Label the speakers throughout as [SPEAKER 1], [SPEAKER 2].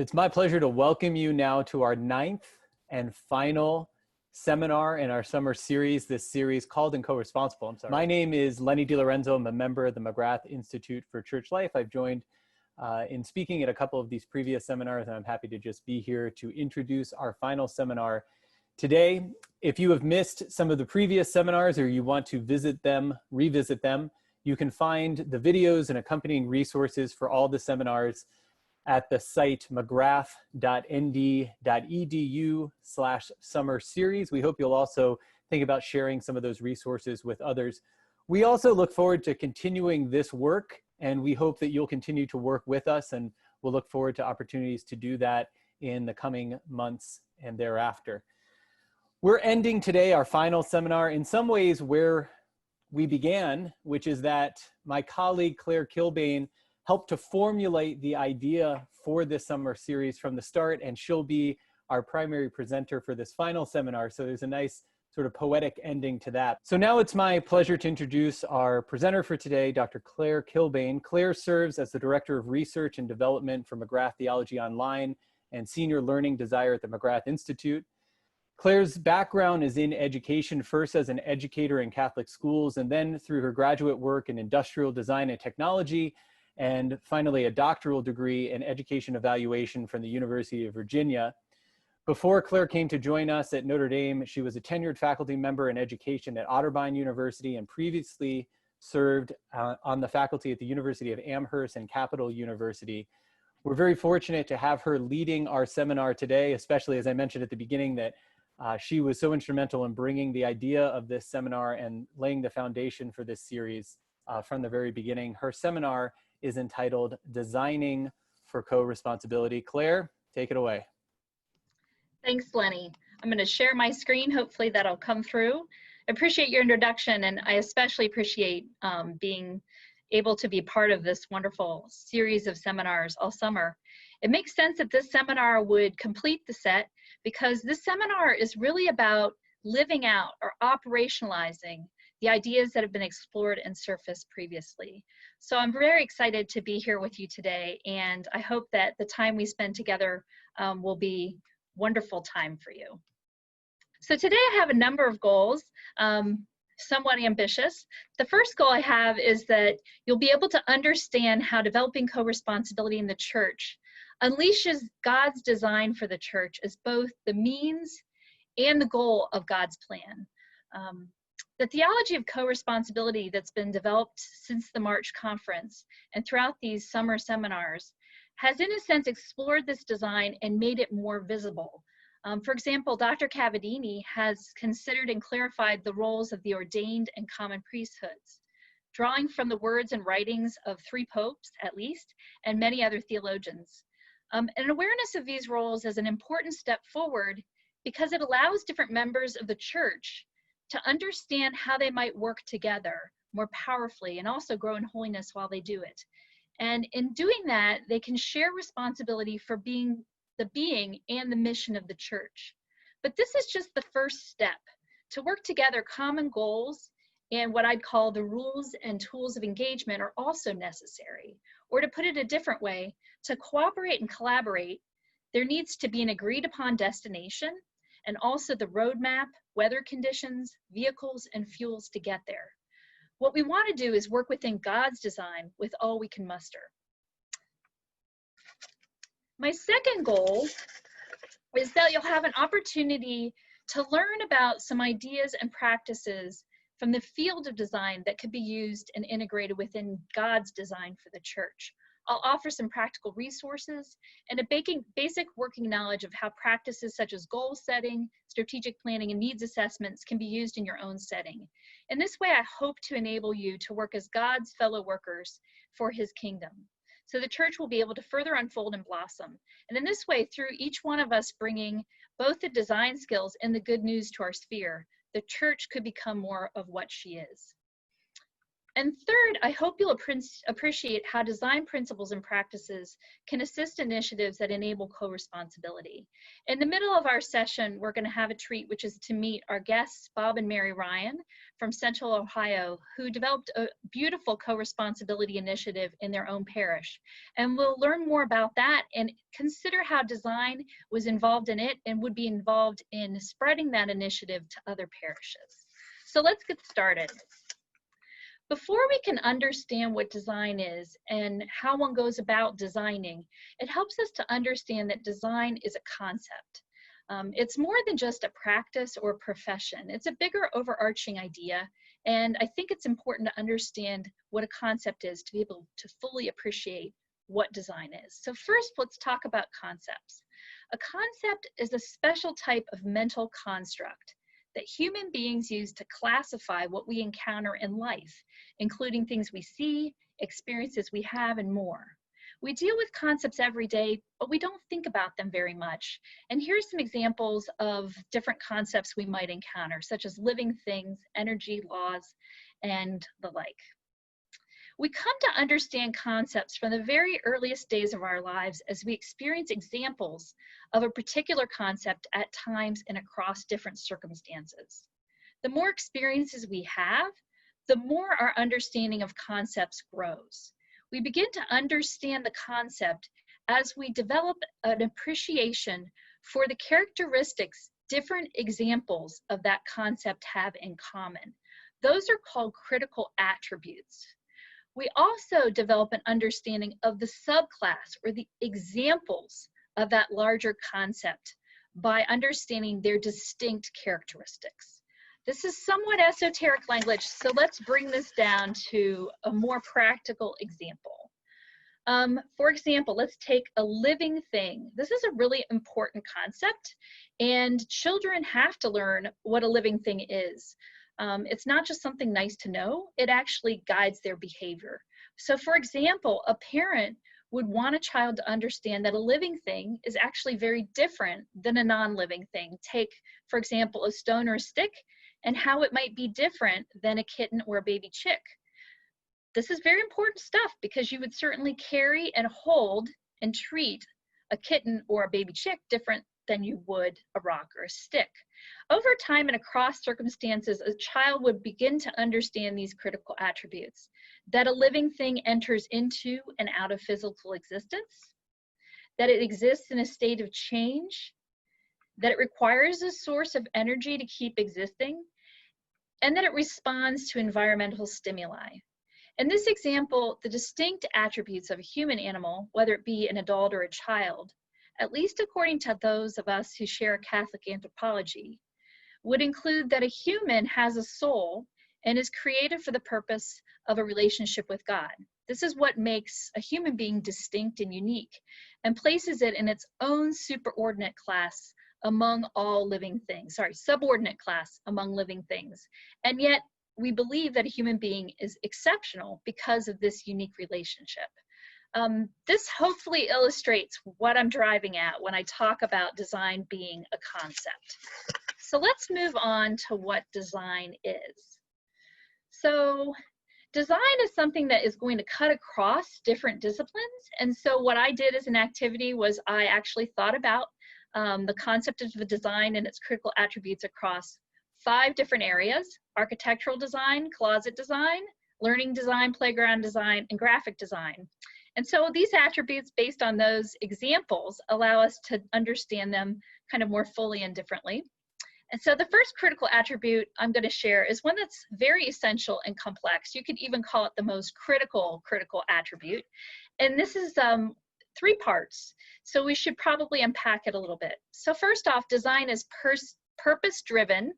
[SPEAKER 1] It's my pleasure to welcome you now to our 9th and final seminar in our summer series, this series called and co-responsible. My name is Lenny DiLorenzo. I'm a member of the McGrath Institute for Church Life. I've joined in speaking at a couple of these previous seminars, and I'm happy to just be here to introduce our final seminar today. If you have missed some of the previous seminars or you want to visit them, revisit them, you can find the videos and accompanying resources for all the seminars at the site mcgrath.nd.edu/summer series. We hope you'll also think about sharing some of those resources with others. We also look forward to continuing this work, and we hope that you'll continue to work with us, and we'll look forward to opportunities to do that in the coming months and thereafter. We're ending today our final seminar in some ways where we began, which is that my colleague Claire Kilbane helped to formulate the idea for this summer series from the start, and she'll be our primary presenter for this final seminar. So there's a nice sort of poetic ending to that. So now it's my pleasure to introduce our presenter for today, Dr. Claire Kilbane. Claire serves as the Director of Research and Development for McGrath Theology Online and Senior Learning Desire at the McGrath Institute. Claire's background is in education, first as an educator in Catholic schools, and then through her graduate work in industrial design and technology, and finally a doctoral degree in education evaluation from the University of Virginia. Before Claire came to join us at Notre Dame, she was a tenured faculty member in education at Otterbein University and previously served on the faculty at the University of Amherst and Capital University. We're very fortunate to have her leading our seminar today, especially as I mentioned at the beginning that she was so instrumental in bringing the idea of this seminar and laying the foundation for this series from the very beginning. Her seminar is entitled Designing for Co-Responsibility. Claire, take it away.
[SPEAKER 2] Thanks, Lenny. I'm going to share my screen. Hopefully that'll come through. I appreciate your introduction, and I especially appreciate being able to be part of this wonderful series of seminars all summer. It makes sense that this seminar would complete the set because this seminar is really about living out or operationalizing the ideas that have been explored and surfaced previously. So I'm very excited to be here with you today, and I hope that the time we spend together will be wonderful time for you. So today I have a number of goals, somewhat ambitious. The first goal I have is that you'll be able to understand how developing co-responsibility in the church unleashes God's design for the church as both the means and the goal of God's plan. The theology of co-responsibility that's been developed since the March conference and throughout these summer seminars has in a sense explored this design and made it more visible. For example, Dr. Cavadini has considered and clarified the roles of the ordained and common priesthoods, drawing from the words and writings of 3 popes at least, and many other theologians. An awareness of these roles is an important step forward because it allows different members of the church to understand how they might work together more powerfully and also grow in holiness while they do it. And in doing that, they can share responsibility for being the being and the mission of the church. But this is just the first step. To work together, common goals and what I'd call the rules and tools of engagement are also necessary. Or to put it a different way, to cooperate and collaborate, there needs to be an agreed upon destination and also the roadmap, weather conditions, vehicles, and fuels to get there. What we want to do is work within God's design with all we can muster. My second goal is that you'll have an opportunity to learn about some ideas and practices from the field of design that could be used and integrated within God's design for the church. I'll offer some practical resources and a basic working knowledge of how practices such as goal setting, strategic planning, and needs assessments can be used in your own setting. In this way, I hope to enable you to work as God's fellow workers for his kingdom. So the church will be able to further unfold and blossom. And in this way, through each one of us bringing both the design skills and the good news to our sphere, the church could become more of what she is. And third, I hope you'll appreciate how design principles and practices can assist initiatives that enable co-responsibility. In the middle of our session, we're going to have a treat, which is to meet our guests, Bob and Mary Ryan from Central Ohio, who developed a beautiful co-responsibility initiative in their own parish. And we'll learn more about that and consider how design was involved in it and would be involved in spreading that initiative to other parishes. So let's get started. Before we can understand what design is and how one goes about designing, it helps us to understand that design is a concept. It's more than just a practice or profession. It's a bigger overarching idea, and I think it's important to understand what a concept is to be able to fully appreciate what design is. So first, let's talk about concepts. A concept is a special type of mental construct that human beings use to classify what we encounter in life, including things we see, experiences we have, and more. We deal with concepts every day, but we don't think about them very much. And here's some examples of different concepts we might encounter, such as living things, energy, laws, and the like. We come to understand concepts from the very earliest days of our lives as we experience examples of a particular concept at times and across different circumstances. The more experiences we have, the more our understanding of concepts grows. We begin to understand the concept as we develop an appreciation for the characteristics different examples of that concept have in common. Those are called critical attributes. We also develop an understanding of the subclass or the examples of that larger concept by understanding their distinct characteristics. This is somewhat esoteric language, so let's bring this down to a more practical example. For example, let's take a living thing. This is a really important concept, and children have to learn what a living thing is. It's not just something nice to know, it actually guides their behavior. So for example, a parent would want a child to understand that a living thing is actually very different than a non-living thing. Take, for example, a stone or a stick and how it might be different than a kitten or a baby chick. This is very important stuff because you would certainly carry and hold and treat a kitten or a baby chick different than you would a rock or a stick. Over time and across circumstances, a child would begin to understand these critical attributes, that a living thing enters into and out of physical existence, that it exists in a state of change, that it requires a source of energy to keep existing, and that it responds to environmental stimuli. In this example, the distinct attributes of a human animal, whether it be an adult or a child, at least according to those of us who share Catholic anthropology, would include that a human has a soul and is created for the purpose of a relationship with God. This is what makes a human being distinct and unique and places it in its own superordinate class among all living things, subordinate class among living things. And yet we believe that a human being is exceptional because of this unique relationship. This hopefully illustrates what I'm driving at when I talk about design being a concept. So let's move on to what design is. So design is something that is going to cut across different disciplines. And so what I did as an activity was I actually thought about the concept of the design and its critical attributes across 5 different areas: architectural design, closet design, learning design, playground design, and graphic design. And so these attributes based on those examples allow us to understand them kind of more fully and differently. And so the first critical attribute I'm going to share is one that's very essential and complex. You could even call it the most critical attribute. And this is 3 parts. So we should probably unpack it a little bit. So first off, design is purpose-driven.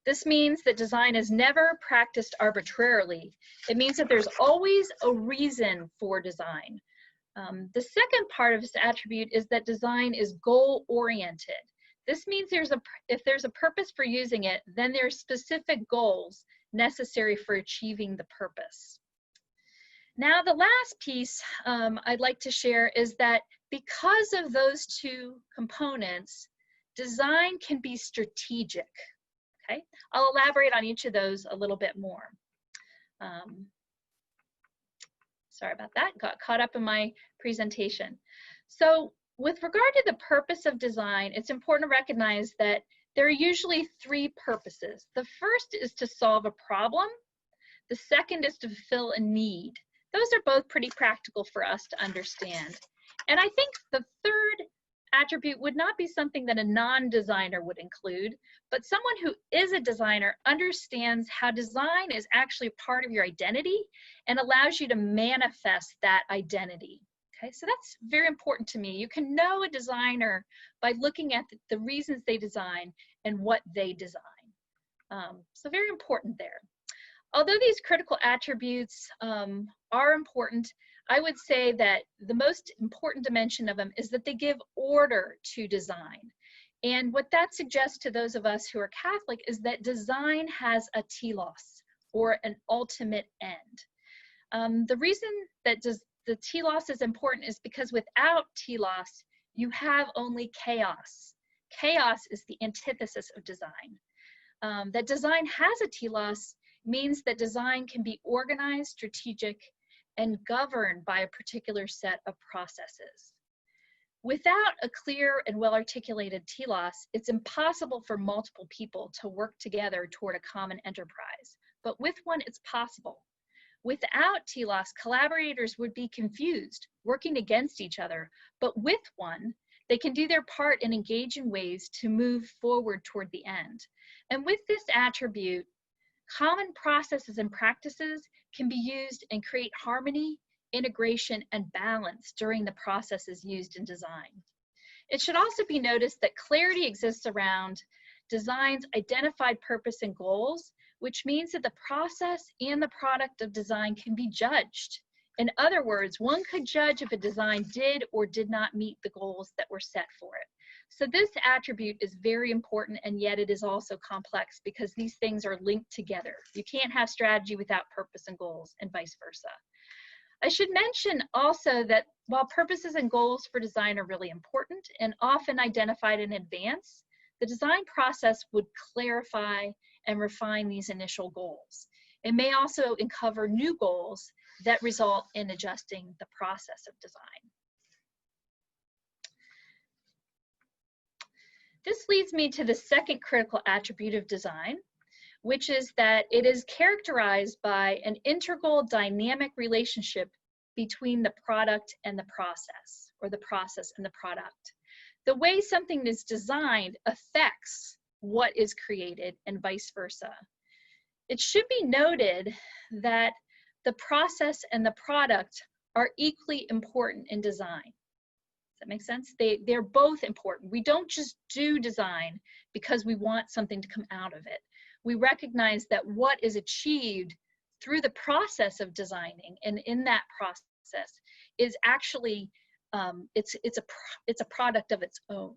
[SPEAKER 2] This means that design is never practiced arbitrarily. It means that there's always a reason for design. The second part of this attribute is that design is goal-oriented. This means if there's a purpose for using it, then there are specific goals necessary for achieving the purpose. Now, the last piece I'd like to share is that because of those 2 components, design can be strategic. Okay, I'll elaborate on each of those a little bit more. Sorry about that, got caught up in my presentation. So with regard to the purpose of design, it's important to recognize that there are usually three purposes. The first is to solve a problem. The second is to fulfill a need. Those are both pretty practical for us to understand. And I think the third attribute would not be something that a non-designer would include, but someone who is a designer understands how design is actually part of your identity and allows you to manifest that identity. Okay, so that's very important to me. You can know a designer by looking at the reasons they design and what they design. So very important there. Although these critical attributes are important, I would say that the most important dimension of them is that they give order to design. And what that suggests to those of us who are Catholic is that design has a telos, or an ultimate end. The reason that the telos is important is because without telos, you have only chaos. Chaos is the antithesis of design. That design has a telos means that design can be organized, strategic, and governed by a particular set of processes. Without a clear and well-articulated telos, it's impossible for multiple people to work together toward a common enterprise. But with one, it's possible. Without telos, collaborators would be confused, working against each other. But with one, they can do their part and engage in ways to move forward toward the end. And with this attribute, common processes and practices can be used and create harmony, integration, and balance during the processes used in design. It should also be noticed that clarity exists around design's identified purpose and goals, which means that the process and the product of design can be judged. In other words, one could judge if a design did or did not meet the goals that were set for it. So this attribute is very important, and yet it is also complex because these things are linked together. You can't have strategy without purpose and goals, and vice versa. I should mention also that while purposes and goals for design are really important and often identified in advance, the design process would clarify and refine these initial goals. It may also uncover new goals that result in adjusting the process of design. This leads me to the second critical attribute of design, which is that it is characterized by an integral dynamic relationship between the product and the process, or the process and the product. The way something is designed affects what is created and vice versa. It should be noted that the process and the product are equally important in design. Does that make sense? They're both important. We don't just do design because we want something to come out of it. We recognize that what is achieved through the process of designing and in that process is actually, it's a product of its own.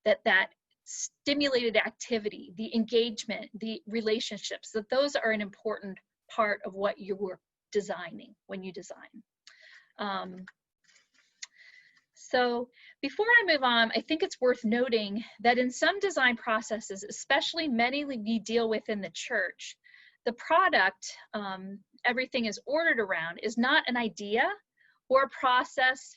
[SPEAKER 2] That stimulated activity, the engagement, the relationships, that those are an important part of what you're designing when you design. So before I move on, I think it's worth noting that in some design processes, especially many we deal with in the church, the product, everything is ordered around, is not an idea or a process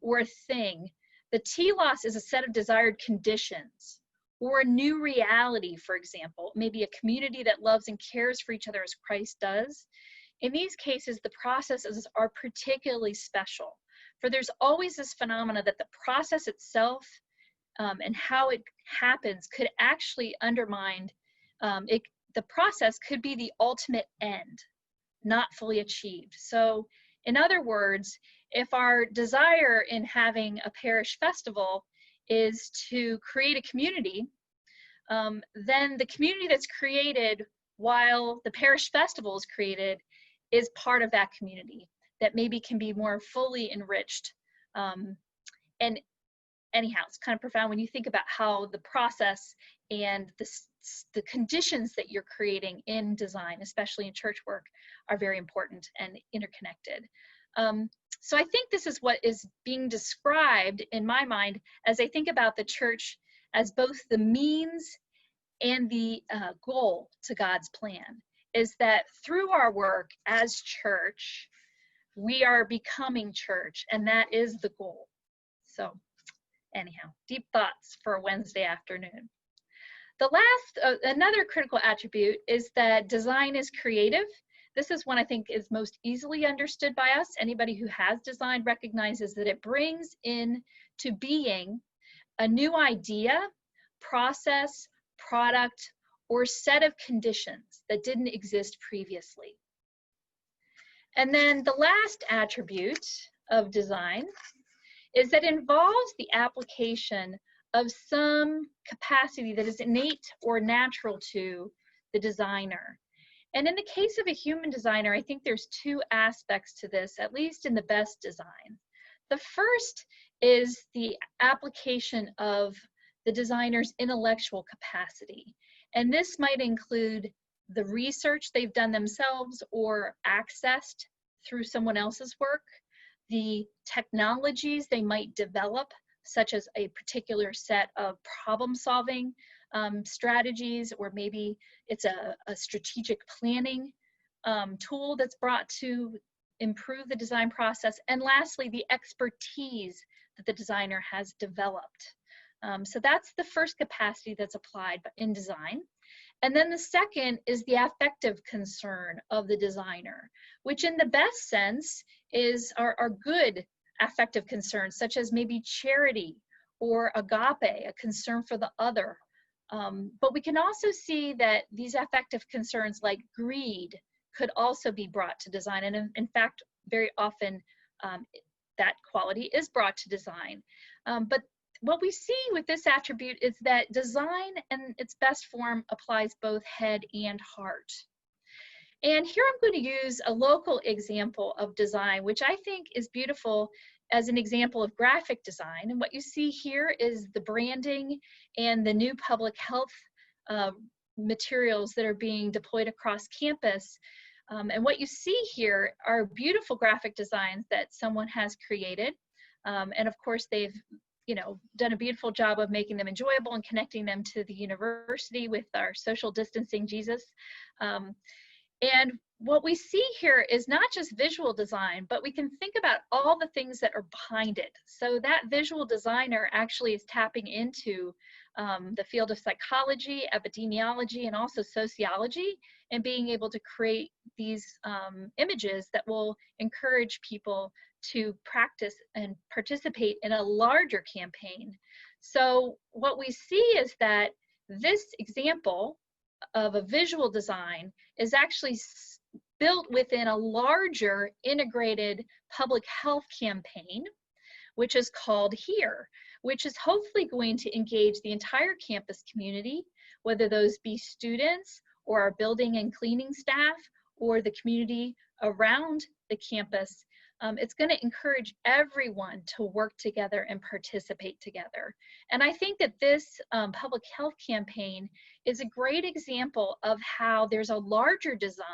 [SPEAKER 2] or a thing. The telos is a set of desired conditions or a new reality, for example, maybe a community that loves and cares for each other as Christ does. In these cases, the processes are particularly special, for there's always this phenomena that the process itself and how it happens could actually undermine, the process could be the ultimate end, not fully achieved. So in other words, if our desire in having a parish festival is to create a community, then the community that's created while the parish festival is created is part of that community that maybe can be more fully enriched. And anyhow, it's kind of profound when you think about how the process and the conditions that you're creating in design, especially in church work, are very important and interconnected. So I think this is what is being described in my mind as I think about the church as both the means and the goal to God's plan, is that through our work as church, we are becoming church, and that is the goal. So anyhow, deep thoughts for a Wednesday afternoon. The last, another critical attribute is that design is creative. This is one I think is most easily understood by us. Anybody who has designed recognizes that it brings in to being a new idea, process, product, or set of conditions that didn't exist previously. And then the last attribute of design is that it involves the application of some capacity that is innate or natural to the designer. And in the case of a human designer, I think there's two aspects to this, at least in the best design. The first is the application of the designer's intellectual capacity. And this might include the research they've done themselves or accessed through someone else's work, the technologies they might develop, such as a particular set of problem-solving strategies, or maybe it's a strategic planning tool that's brought to improve the design process. And lastly, the expertise that the designer has developed. So that's the first capacity that's applied in design. And then the second is the affective concern of the designer, which in the best sense are good affective concerns, such as maybe charity or agape, a concern for the other. But we can also see that these affective concerns like greed could also be brought to design. And in fact, very often that quality is brought to design. But what we see with this attribute is that design in its best form applies both head and heart. And here I'm going to use a local example of design, which I think is beautiful as an example of graphic design. And what you see here is the branding and the new public health materials that are being deployed across campus. And what you see here are beautiful graphic designs that someone has created. And of course, they've done a beautiful job of making them enjoyable and connecting them to the university with our social distancing Jesus. And what we see here is not just visual design, but we can think about all the things that are behind it. So that visual designer actually is tapping into the field of psychology, epidemiology, and also sociology, and being able to create these images that will encourage people to practice and participate in a larger campaign. So what we see is that this example of a visual design is actually built within a larger integrated public health campaign, which is called HERE, which is hopefully going to engage the entire campus community, whether those be students or our building and cleaning staff or the community around the campus. It's going to encourage everyone to work together and participate together. And I think that this public health campaign is a great example of how there's a larger design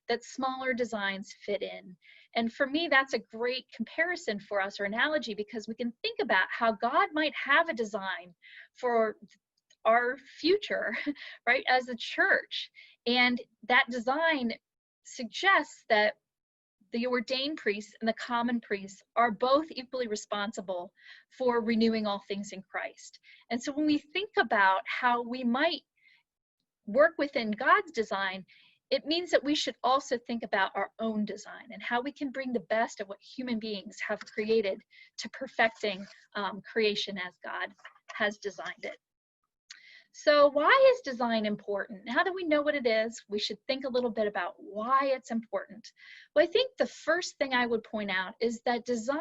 [SPEAKER 2] that smaller designs fit in. And for me, that's a great comparison for us, or analogy, because we can think about how God might have a design for our future, right, as a church. And that design suggests that the ordained priests and the common priests are both equally responsible for renewing all things in Christ. And so when we think about how we might work within God's design, it means that we should also think about our own design and how we can bring the best of what human beings have created to perfecting creation as God has designed it. So why is design important? Now that we know what it is, we should think a little bit about why it's important. Well, I think the first thing I would point out is that design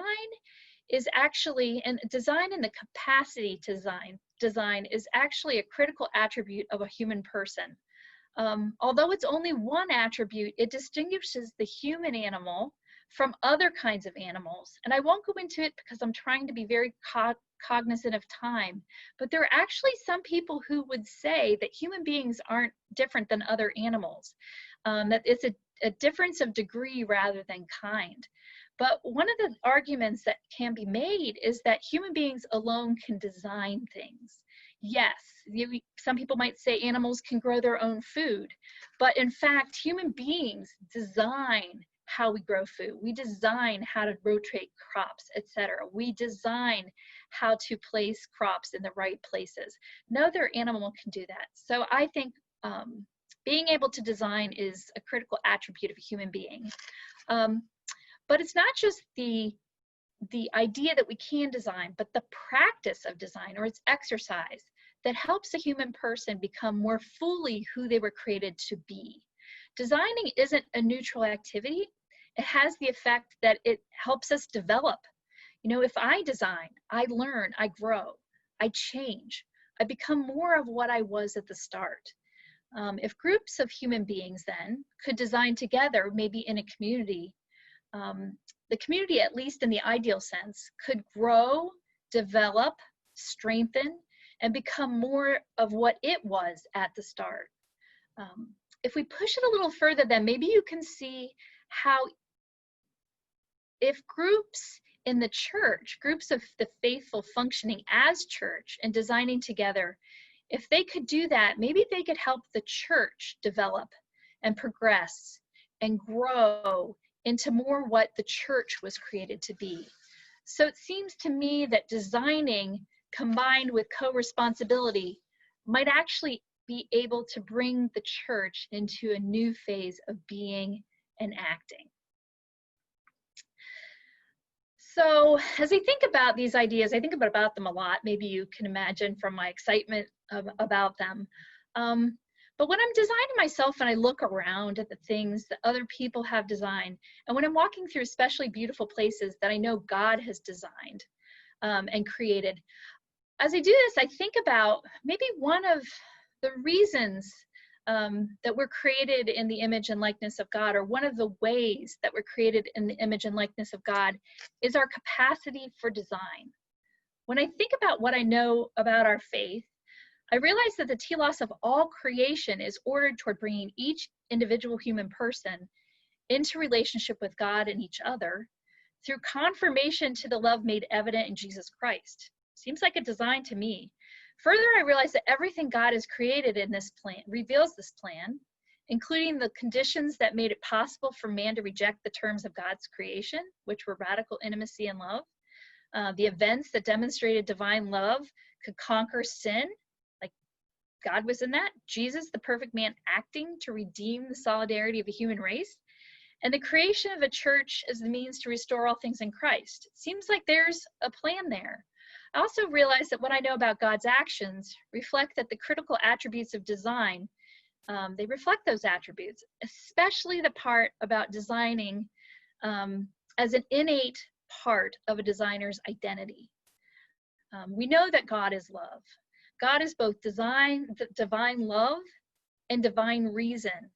[SPEAKER 2] is actually, and design and the capacity to design is actually a critical attribute of a human person. Although it's only one attribute, it distinguishes the human animal from other kinds of animals. And I won't go into it because I'm trying to be very cognizant of time, but there are actually some people who would say that human beings aren't different than other animals, that it's a difference of degree rather than kind. But one of the arguments that can be made is that human beings alone can design things. Yes, some people might say animals can grow their own food, but in fact, human beings design how we grow food. We design how to rotate crops, etc. We design how to place crops in the right places. No other animal can do that. So I think being able to design is a critical attribute of a human being. But it's not just the idea that we can design, but the practice of design, or its exercise, that helps a human person become more fully who they were created to be. Designing isn't a neutral activity. It has the effect that it helps us develop. You know, if I design, I learn, I grow, I change, I become more of what I was at the start. If groups of human beings then could design together, maybe in a community, the community, at least in the ideal sense, could grow, develop, strengthen, and become more of what it was at the start. If we push it a little further, then maybe you can see how if groups in the church, groups of the faithful functioning as church and designing together, if they could do that, maybe they could help the church develop and progress and grow into more what the church was created to be. So it seems to me that designing combined with co-responsibility might actually be able to bring the church into a new phase of being and acting. So as I think about these ideas, I think about them a lot. Maybe you can imagine from my excitement about them. But when I'm designing myself and I look around at the things that other people have designed, and when I'm walking through especially beautiful places that I know God has designed and created, as I do this, I think about maybe one of the reasons that we're created in the image and likeness of God, or one of the ways that we're created in the image and likeness of God, is our capacity for design. When I think about what I know about our faith, I realize that the telos of all creation is ordered toward bringing each individual human person into relationship with God and each other through confirmation to the love made evident in Jesus Christ. Seems like a design to me. Further, I realize that everything God has created in this plan reveals this plan, including the conditions that made it possible for man to reject the terms of God's creation, which were radical intimacy and love, the events that demonstrated divine love could conquer sin, like God was in that, Jesus, the perfect man, acting to redeem the solidarity of the human race, and the creation of a church as the means to restore all things in Christ. It seems like there's a plan there. I also realize that what I know about God's actions reflect that the critical attributes of design, they reflect those attributes, especially the part about designing as an innate part of a designer's identity. We know that God is love. God is both divine love and divine reason.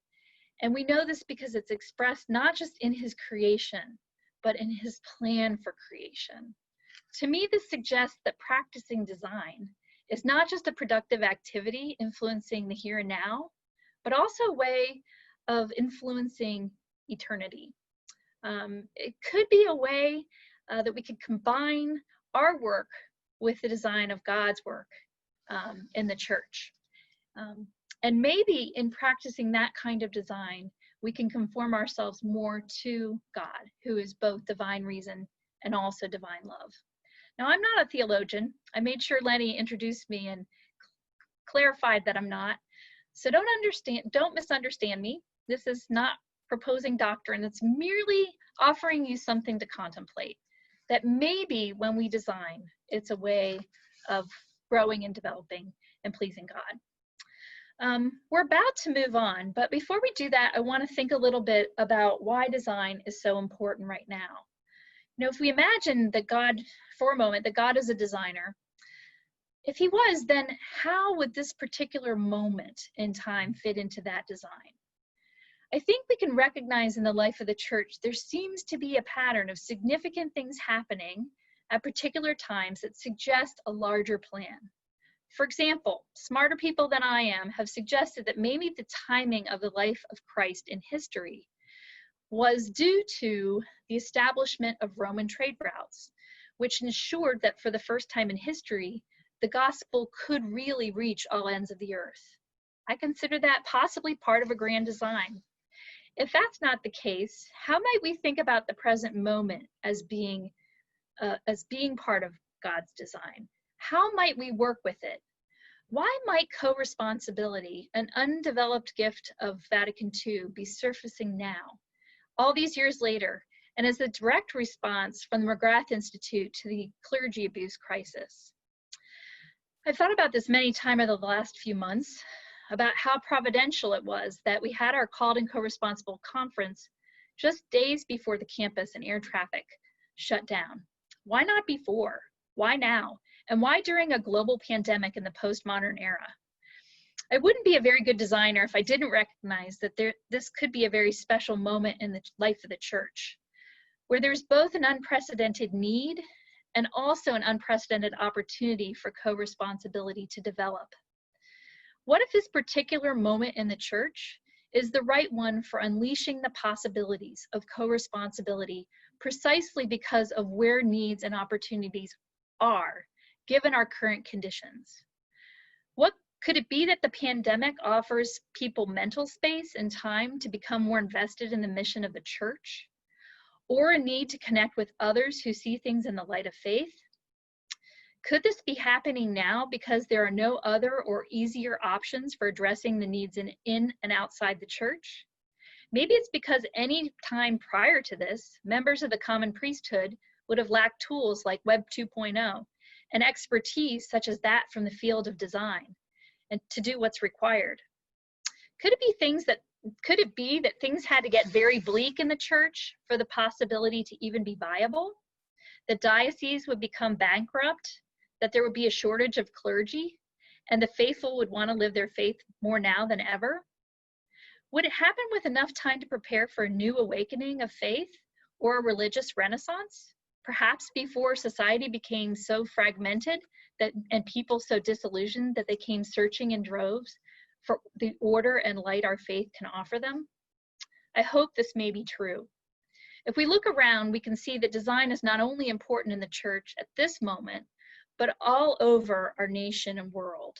[SPEAKER 2] And we know this because it's expressed not just in his creation, but in his plan for creation. To me, this suggests that practicing design is not just a productive activity influencing the here and now, but also a way of influencing eternity. It could be a way that we could combine our work with the design of God's work in the church. And maybe in practicing that kind of design, we can conform ourselves more to God, who is both divine reason and also divine love. Now, I'm not a theologian. I made sure Lenny introduced me and clarified that I'm not. So don't misunderstand me. This is not proposing doctrine. It's merely offering you something to contemplate, that maybe when we design, it's a way of growing and developing and pleasing God. We're about to move on, but before we do that, I want to think a little bit about why design is so important right now. You know, if we imagine that God, for a moment, that God is a designer, if he was, then how would this particular moment in time fit into that design? I think we can recognize in the life of the church, there seems to be a pattern of significant things happening at particular times that suggest a larger plan. For example, smarter people than I am have suggested that maybe the timing of the life of Christ in history was due to the establishment of Roman trade routes, which ensured that for the first time in history, the gospel could really reach all ends of the earth. I consider that possibly part of a grand design. If that's not the case, how might we think about the present moment as being part of God's design? How might we work with it? Why might co-responsibility, an undeveloped gift of Vatican II, be surfacing now, all these years later, and as a direct response from the McGrath Institute to the clergy abuse crisis? I've thought about this many times over the last few months, about how providential it was that we had our Called and Co-Responsible conference just days before the campus and air traffic shut down. Why not before? Why now? And why during a global pandemic in the postmodern era? I wouldn't be a very good designer if I didn't recognize that this could be a very special moment in the life of the church, where there's both an unprecedented need and also an unprecedented opportunity for co-responsibility to develop. What if this particular moment in the church is the right one for unleashing the possibilities of co-responsibility precisely because of where needs and opportunities are, given our current conditions? What could it be that the pandemic offers people mental space and time to become more invested in the mission of the church? Or a need to connect with others who see things in the light of faith? Could this be happening now because there are no other or easier options for addressing the needs in and outside the church? Maybe it's because any time prior to this, members of the common priesthood would have lacked tools like Web 2.0 and expertise such as that from the field of design and to do what's required. Could it be that things had to get very bleak in the church for the possibility to even be viable? That dioceses would become bankrupt, that there would be a shortage of clergy, and the faithful would want to live their faith more now than ever? Would it happen with enough time to prepare for a new awakening of faith or a religious renaissance? Perhaps before society became so fragmented and people so disillusioned that they came searching in droves for the order and light our faith can offer them? I hope this may be true. If we look around, we can see that design is not only important in the church at this moment, but all over our nation and world.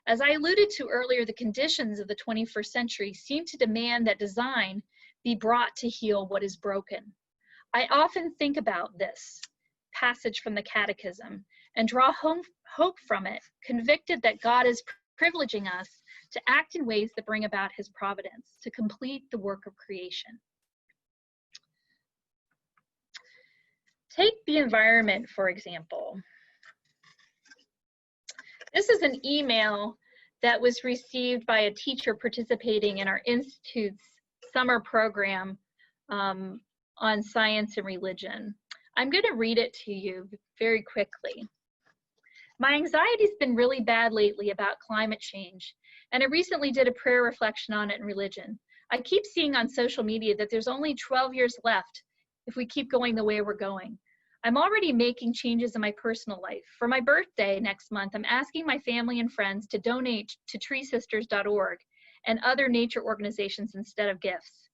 [SPEAKER 2] As I alluded to earlier, the conditions of the 21st century seem to demand that design be brought to heal what is broken. I often think about this passage from the Catechism and draw hope from it, convicted that God is privileging us to act in ways that bring about his providence, to complete the work of creation. Take the environment, for example. This is an email that was received by a teacher participating in our Institute's summer program on science and religion. I'm going to read it to you very quickly. My anxiety's been really bad lately about climate change, and I recently did a prayer reflection on it in religion. I keep seeing on social media that there's only 12 years left if we keep going the way we're going. I'm already making changes in my personal life. For my birthday next month, I'm asking my family and friends to donate to treesisters.org and other nature organizations instead of gifts.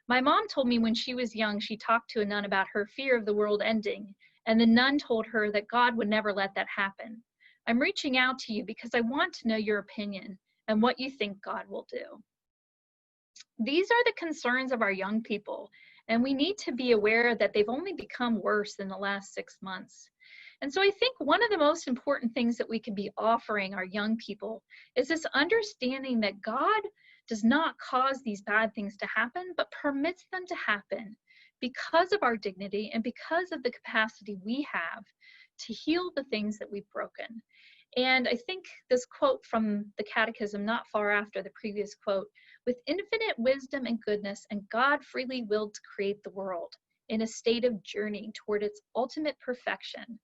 [SPEAKER 2] My mom told me when she was young, she talked to a nun about her fear of the world ending, and the nun told her that God would never let that happen. I'm reaching out to you because I want to know your opinion and what you think God will do. These are the concerns of our young people, and we need to be aware that they've only become worse in the last 6 months. And so I think one of the most important things that we can be offering our young people is this understanding that God does not cause these bad things to happen, but permits them to happen because of our dignity and because of the capacity we have to heal the things that we've broken. And I think this quote from the Catechism, not far after the previous quote, with infinite wisdom and goodness, and God freely willed to create the world in a state of journey toward its ultimate perfection.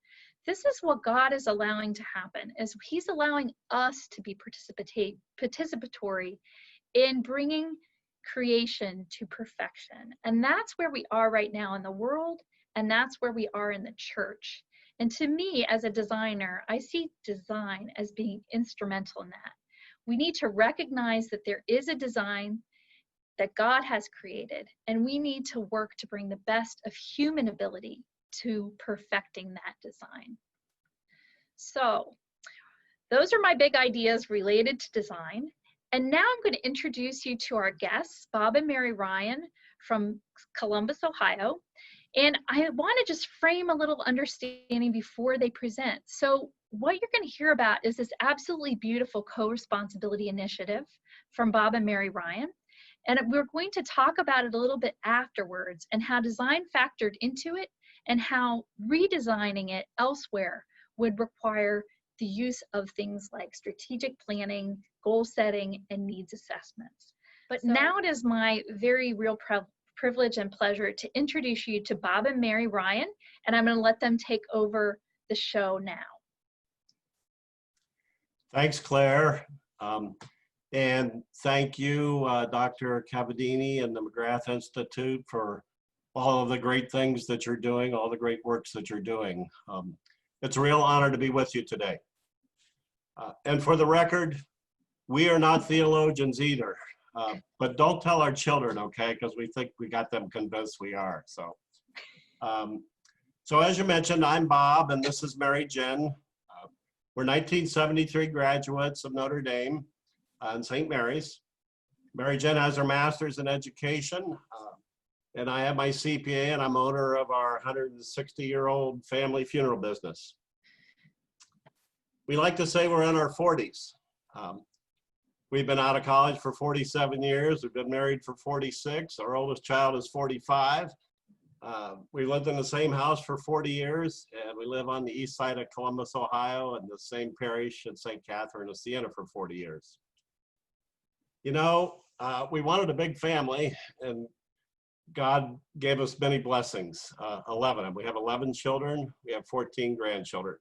[SPEAKER 2] This is what God is allowing to happen, is he's allowing us to be participatory in bringing creation to perfection. And that's where we are right now in the world, and that's where we are in the church. And to me, as a designer, I see design as being instrumental in that. We need to recognize that there is a design that God has created, and we need to work to bring the best of human ability to perfecting that design. So those are my big ideas related to design. And now I'm going to introduce you to our guests, Bob and Mary Ryan from Columbus, Ohio. And I want to just frame a little understanding before they present. So what you're going to hear about is this absolutely beautiful co-responsibility initiative from Bob and Mary Ryan. And we're going to talk about it a little bit afterwards and how design factored into it and how redesigning it elsewhere would require the use of things like strategic planning, goal setting, and needs assessments. But now it is my very real privilege and pleasure to introduce you to Bob and Mary Ryan, and I'm going to let them take over the show now.
[SPEAKER 3] Thanks, Claire. And thank you, Dr. Cavadini and the McGrath Institute for all of the great things that you're doing, all the great works that you're doing. It's a real honor to be with you today. And for the record, we are not theologians either, but don't tell our children, okay? Because we think we got them convinced we are. So as you mentioned, I'm Bob and this is Mary Jen. We're 1973 graduates of Notre Dame and St. Mary's. Mary Jen has her master's in education, and I have my CPA, and I'm owner of our 160-year-old family funeral business. We like to say we're in our 40s. We've been out of college for 47 years. We've been married for 46. Our oldest child is 45. We lived in the same house for 40 years, and we live on the east side of Columbus, Ohio, in the same parish at St. Catherine of Siena for 40 years. You know, we wanted a big family, and God gave us many blessings, 11. We have 11 children. We have 14 grandchildren.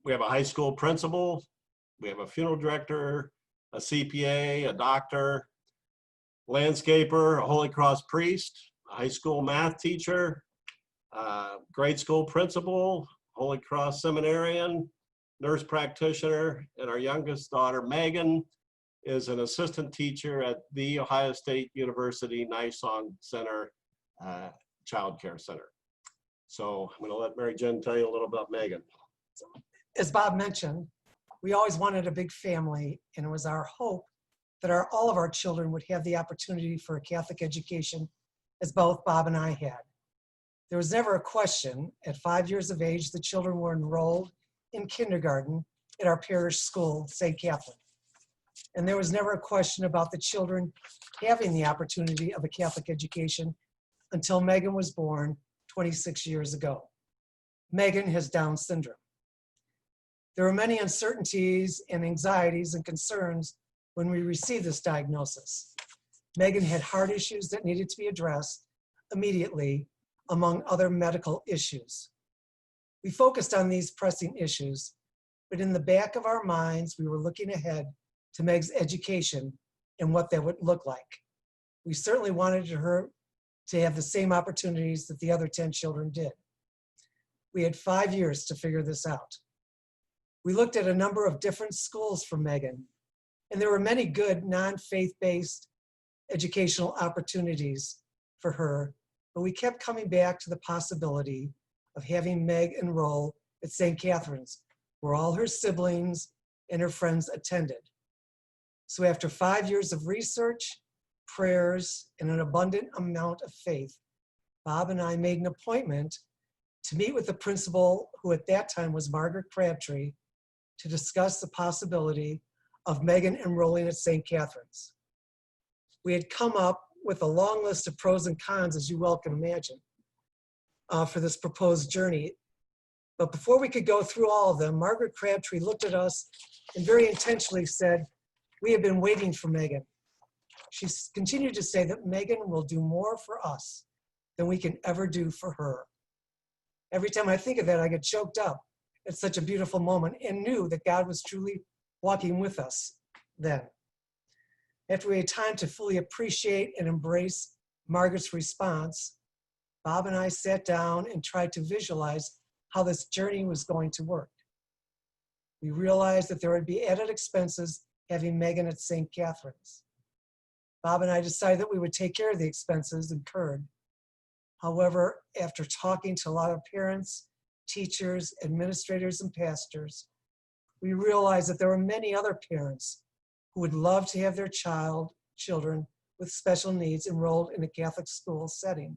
[SPEAKER 3] We have a high school principal. We have a funeral director, a CPA, a doctor, landscaper, a Holy Cross priest, a high school math teacher, grade school principal, Holy Cross seminarian, nurse practitioner, and our youngest daughter, Megan, is an assistant teacher at the Ohio State University Nysong Center Child Care Center. So I'm gonna let Mary Jen tell you a little about Megan.
[SPEAKER 4] As Bob mentioned, we always wanted a big family, and it was our hope that all of our children would have the opportunity for a Catholic education, as both Bob and I had. There was never a question. At 5 years of age, the children were enrolled in kindergarten at our parish school, St. Catherine. And there was never a question about the children having the opportunity of a Catholic education until Megan was born 26 years ago. Megan has Down syndrome. There were many uncertainties and anxieties and concerns when we received this diagnosis. Megan had heart issues that needed to be addressed immediately, among other medical issues. We focused on these pressing issues, but in the back of our minds, we were looking ahead to Meg's education and what that would look like. We certainly wanted her to have the same opportunities that the other 10 children did. We had 5 years to figure this out. We looked at a number of different schools for Megan, and there were many good non-faith-based educational opportunities for her, but we kept coming back to the possibility of having Meg enroll at St. Catherine's, where all her siblings and her friends attended. So after 5 years of research, prayers, and an abundant amount of faith, Bob and I made an appointment to meet with the principal, who at that time was Margaret Crabtree, to discuss the possibility of Megan enrolling at St. Catherine's. We had come up with a long list of pros and cons, as you well can imagine, for this proposed journey. But before we could go through all of them, Margaret Crabtree looked at us and very intentionally said, "We have been waiting for Megan." She continued to say that Megan will do more for us than we can ever do for her. Every time I think of that, I get choked up. It's such a beautiful moment, and knew that God was truly walking with us then. After we had time to fully appreciate and embrace Margaret's response, Bob and I sat down and tried to visualize how this journey was going to work. We realized that there would be added expenses having Megan at St. Catherine's. Bob and I decided that we would take care of the expenses incurred. However, after talking to a lot of parents, teachers, administrators, and pastors, we realized that there were many other parents who would love to have their children with special needs enrolled in a Catholic school setting,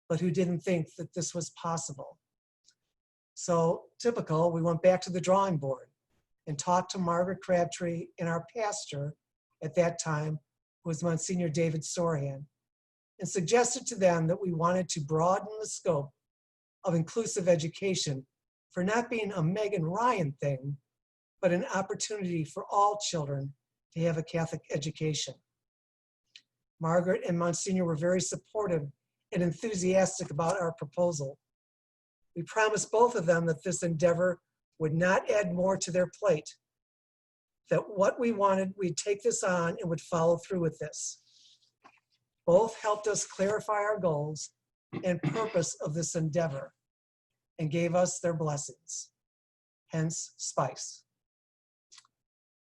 [SPEAKER 4] but who didn't think that this was possible. So typical, we went back to the drawing board and talked to Margaret Crabtree and our pastor at that time, who was Monsignor David Sorahan, and suggested to them that we wanted to broaden the scope of inclusive education for not being a Meg and Ryan thing, but an opportunity for all children to have a Catholic education. Margaret and Monsignor were very supportive and enthusiastic about our proposal. We promised both of them that this endeavor would not add more to their plate, that what we wanted, we'd take this on and would follow through with this. Both helped us clarify our goals and purpose of this endeavor and gave us their blessings, hence SPICE.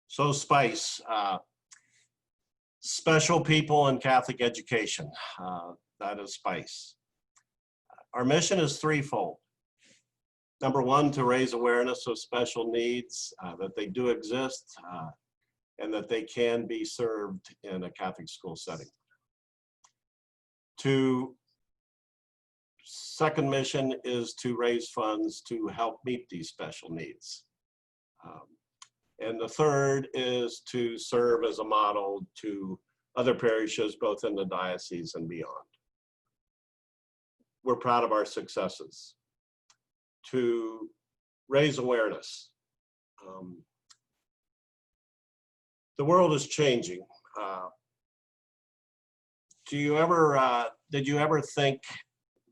[SPEAKER 3] So SPICE, Special People in Catholic Education, that is SPICE. Our mission is threefold. Number one, to raise awareness of special needs, that they do exist, and that they can be served in a Catholic school setting. Second mission is to raise funds to help meet these special needs. And the third is to serve as a model to other parishes, both in the diocese and beyond. We're proud of our successes. To raise awareness. The world is changing. Did you ever think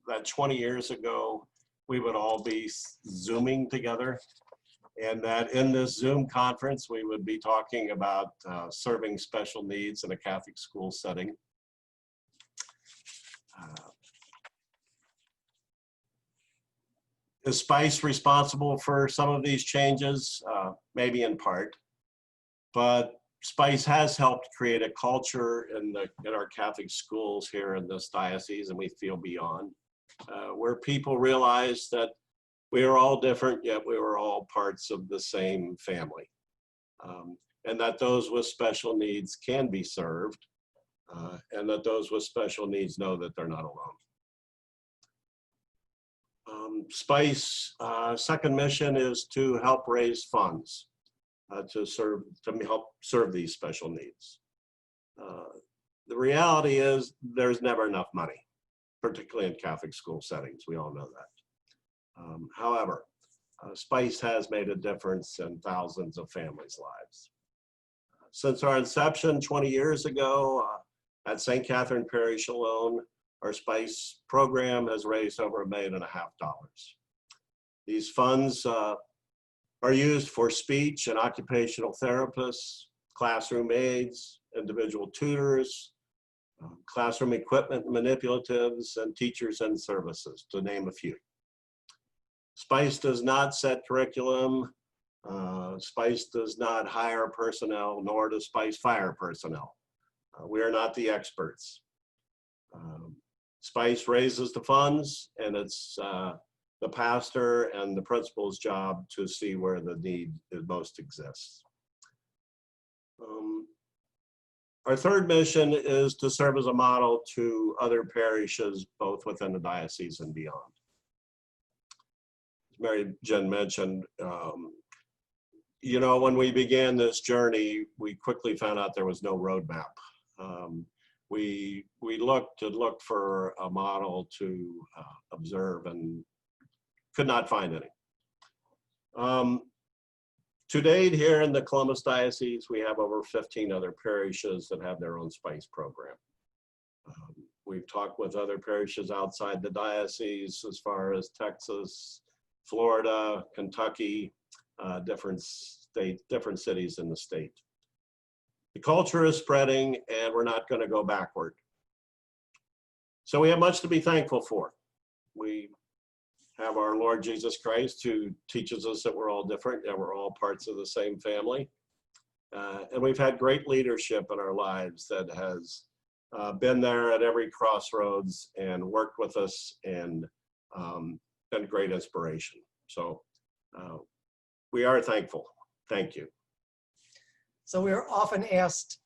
[SPEAKER 3] that 20 years ago we would all be Zooming together, and that in this Zoom conference we would be talking about serving special needs in a Catholic school setting? Is SPICE responsible for some of these changes? Maybe in part, but SPICE has helped create a culture in our Catholic schools here in this diocese, and we feel beyond, where people realize that we are all different, yet we are all parts of the same family, and that those with special needs can be served, and that those with special needs know that they're not alone. SPICE second mission is to help raise funds to help serve these special needs. The reality is there's never enough money, particularly in Catholic school settings. We all know that. However, SPICE has made a difference in thousands of families' lives. Since our inception 20 years ago at St. Catherine Parish alone, our SPICE program has raised over $1.5 million. These funds are used for speech and occupational therapists, classroom aides, individual tutors, classroom equipment manipulatives, and teachers and services, to name a few. SPICE does not set curriculum. SPICE does not hire personnel, nor does SPICE fire personnel. We are not the experts. SPICE raises the funds, and it's the pastor and the principal's job to see where the need most exists. Our third mission is to serve as a model to other parishes, both within the diocese and beyond. As Mary Jen mentioned, you know, when we began this journey, we quickly found out there was no roadmap. We looked for a model to observe and could not find any. To date, here in the Columbus Diocese, we have over 15 other parishes that have their own SPICE program. We've talked with other parishes outside the diocese, as far as Texas, Florida, Kentucky, different cities in the state. The culture is spreading, and we're not going to go backward. So we have much to be thankful for. We have our Lord Jesus Christ, who teaches us that we're all different, and we're all parts of the same family. And we've had great leadership in our lives that has been there at every crossroads and worked with us and been great inspiration. So we are thankful. Thank you.
[SPEAKER 4] So we are often asked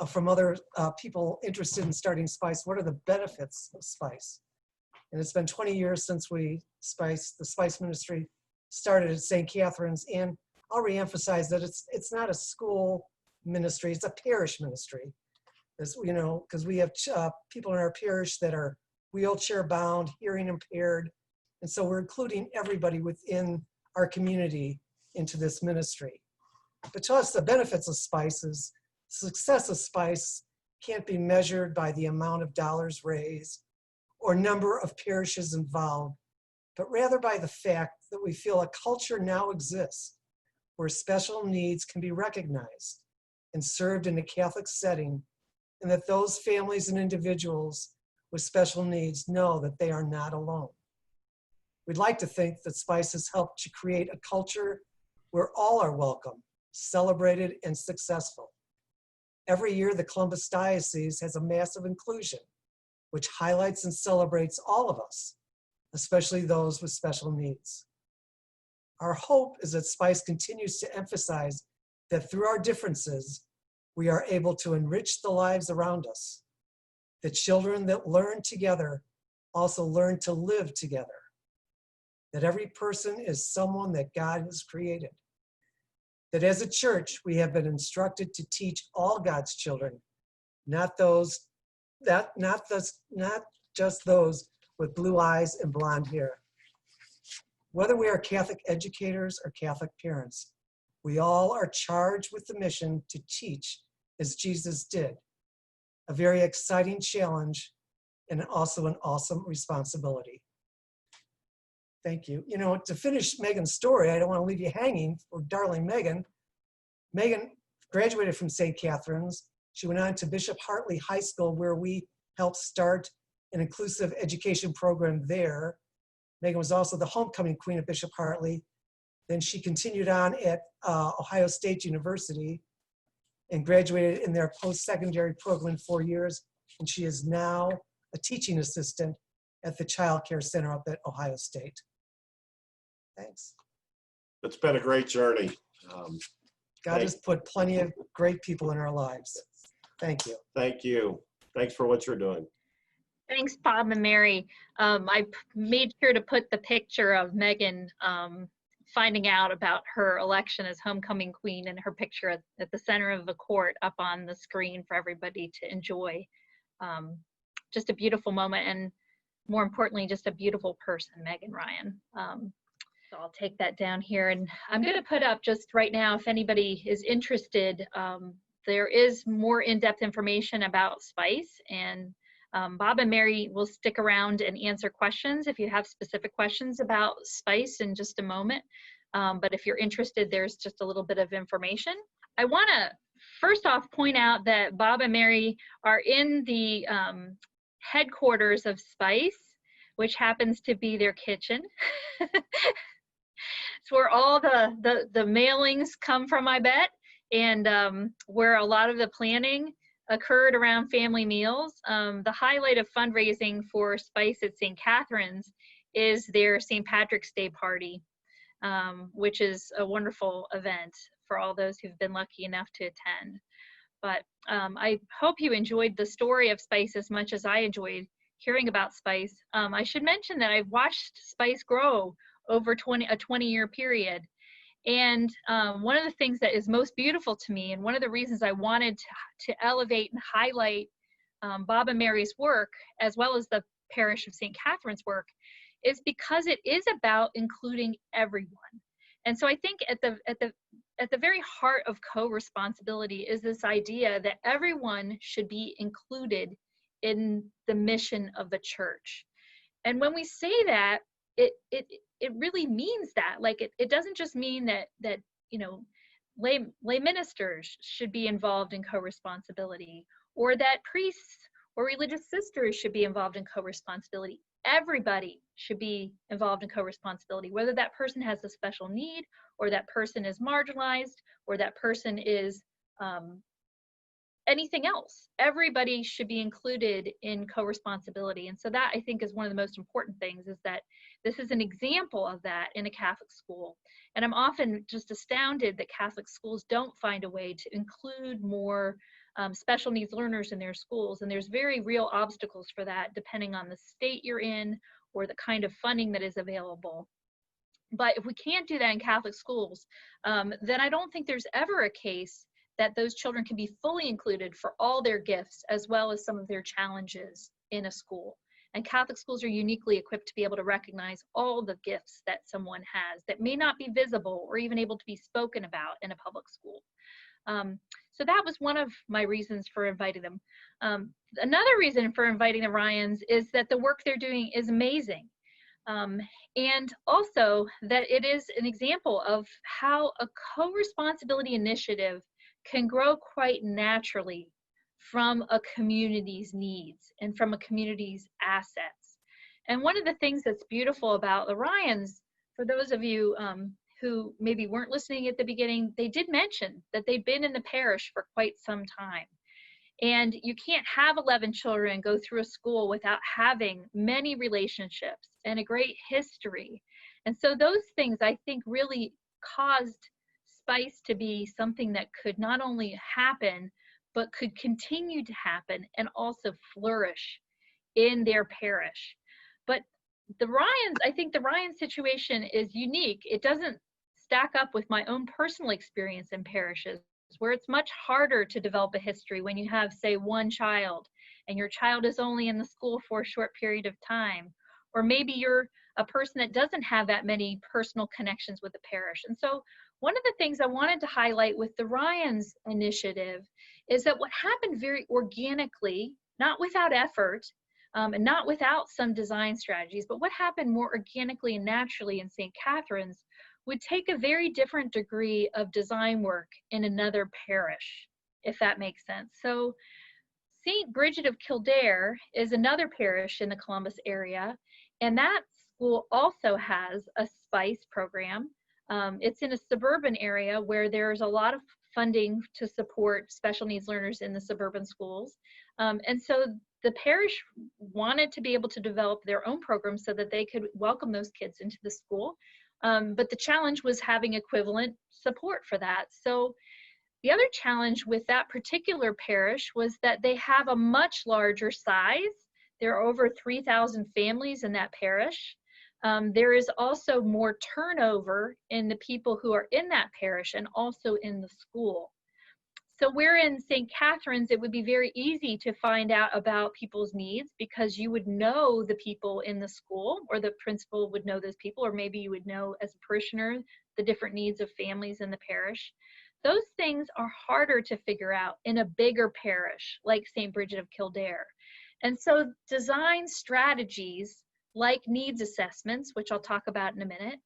[SPEAKER 4] from other people interested in starting Spice, what are the benefits of Spice? And it's been 20 years since the Spice ministry started at St. Catherine's. And I'll reemphasize that it's not a school ministry, it's a parish ministry. Because we have people in our parish that are wheelchair bound, hearing impaired. And so we're including everybody within our community into this ministry. But to us, the benefits of Spice is success of Spice can't be measured by the amount of dollars raised or number of parishes involved, but rather by the fact that we feel a culture now exists where special needs can be recognized and served in a Catholic setting, and that those families and individuals with special needs know that they are not alone. We'd like to think that Spice has helped to create a culture where all are welcome, celebrated, and successful. Every year, the Columbus Diocese has a massive inclusion, which highlights and celebrates all of us, especially those with special needs. Our hope is that Spice continues to emphasize that through our differences, we are able to enrich the lives around us. The children that learn together also learn to live together. That every person is someone that God has created. That as a church, we have been instructed to teach all God's children, not just those with blue eyes and blonde hair. Whether we are Catholic educators or Catholic parents, we all are charged with the mission to teach as Jesus did. A very exciting challenge and also an awesome responsibility. Thank you. To finish Megan's story, I don't want to leave you hanging for darling Megan. Megan graduated from St. Catherine's. She went on to Bishop Hartley High School, where we helped start an inclusive education program there. Megan was also the homecoming queen of Bishop Hartley. Then she continued on at Ohio State University and graduated in their post-secondary program in 4 years. And she is now a teaching assistant at the Child Care Center up at Ohio State. Thanks.
[SPEAKER 3] It's been a great journey.
[SPEAKER 4] God has put plenty of great people in our lives. Thank you.
[SPEAKER 3] Thank you. Thanks for what you're doing.
[SPEAKER 2] Thanks, Bob and Mary. I made sure to put the picture of Megan finding out about her election as homecoming queen and her picture at the center of the court up on the screen for everybody to enjoy. Just a beautiful moment, and more importantly, just a beautiful person, Megan Ryan. So I'll take that down here, and I'm going to put up just right now, if anybody is interested, there is more in-depth information about Spice, and Bob and Mary will stick around and answer questions if you have specific questions about Spice in just a moment. But if you're interested, there's just a little bit of information. I want to first off point out that Bob and Mary are in the headquarters of Spice, which happens to be their kitchen. It's where all the mailings come from, I bet, and where a lot of the planning occurred around family meals. The highlight of fundraising for Spice at St. Catherine's is their St. Patrick's Day party, which is a wonderful event for all those who've been lucky enough to attend. But I hope you enjoyed the story of Spice as much as I enjoyed hearing about Spice. I should mention that I've watched Spice grow over a 20-year period. And one of the things that is most beautiful to me, and one of the reasons I wanted to elevate and highlight Bob and Mary's work, as well as the parish of St. Catherine's work, is because it is about including everyone. And so I think at the very heart of co-responsibility is this idea that everyone should be included in the mission of the church. And when we say that, it really means that. Like it doesn't just mean that lay ministers should be involved in co-responsibility, or that priests or religious sisters should be involved in co-responsibility. Everybody should be involved in co-responsibility, whether that person has a special need, or that person is marginalized, or that person is anything else. Everybody should be included in co-responsibility. And so that, I think, is one of the most important things, is that this is an example of that in a Catholic school. And I'm often just astounded that Catholic schools don't find a way to include more special needs learners in their schools. And there's very real obstacles for that, depending on the state you're in or the kind of funding that is available. But if we can't do that in Catholic schools, then I don't think there's ever a case that those children can be fully included for all their gifts as well as some of their challenges in a school. And Catholic schools are uniquely equipped to be able to recognize all the gifts that someone has that may not be visible or even able to be spoken about in a public school. So that was one of my reasons for inviting them. Another reason for inviting the Ryans is that the work they're doing is amazing. And also that it is an example of how a co-responsibility initiative can grow quite naturally from a community's needs and from a community's assets. And one of the things that's beautiful about the Ryans, for those of you who maybe weren't listening at the beginning, they did mention that they've been in the parish for quite some time. And you can't have 11 children go through a school without having many relationships and a great history. And so those things, I think, really caused Spice to be something that could not only happen, but could continue to happen and also flourish in their parish. But the Ryans, I think the Ryan situation is unique. It doesn't stack up with my own personal experience in parishes, where it's much harder to develop a history when you have, say, one child and your child is only in the school for a short period of time. Or maybe you're a person that doesn't have that many personal connections with the parish. And so one of the things I wanted to highlight with the Ryans initiative is that what happened very organically, not without effort, and not without some design strategies, but what happened more organically and naturally in St. Catherine's would take a very different degree of design work in another parish, if that makes sense. So St. Bridget of Kildare is another parish in the Columbus area, and that school also has a SPICE program. It's in a suburban area where there's a lot of funding to support special needs learners in the suburban schools. And so the parish wanted to be able to develop their own program so that they could welcome those kids into the school. But the challenge was having equivalent support for that. So the other challenge with that particular parish was that they have a much larger size. There are over 3,000 families in that parish. There is also more turnover in the people who are in that parish and also in the school. So where in St. Catherine's, it would be very easy to find out about people's needs because you would know the people in the school, or the principal would know those people, or maybe you would know as a parishioner the different needs of families in the parish. Those things are harder to figure out in a bigger parish like St. Bridget of Kildare. And so design strategies like needs assessments, which I'll talk about in a minute,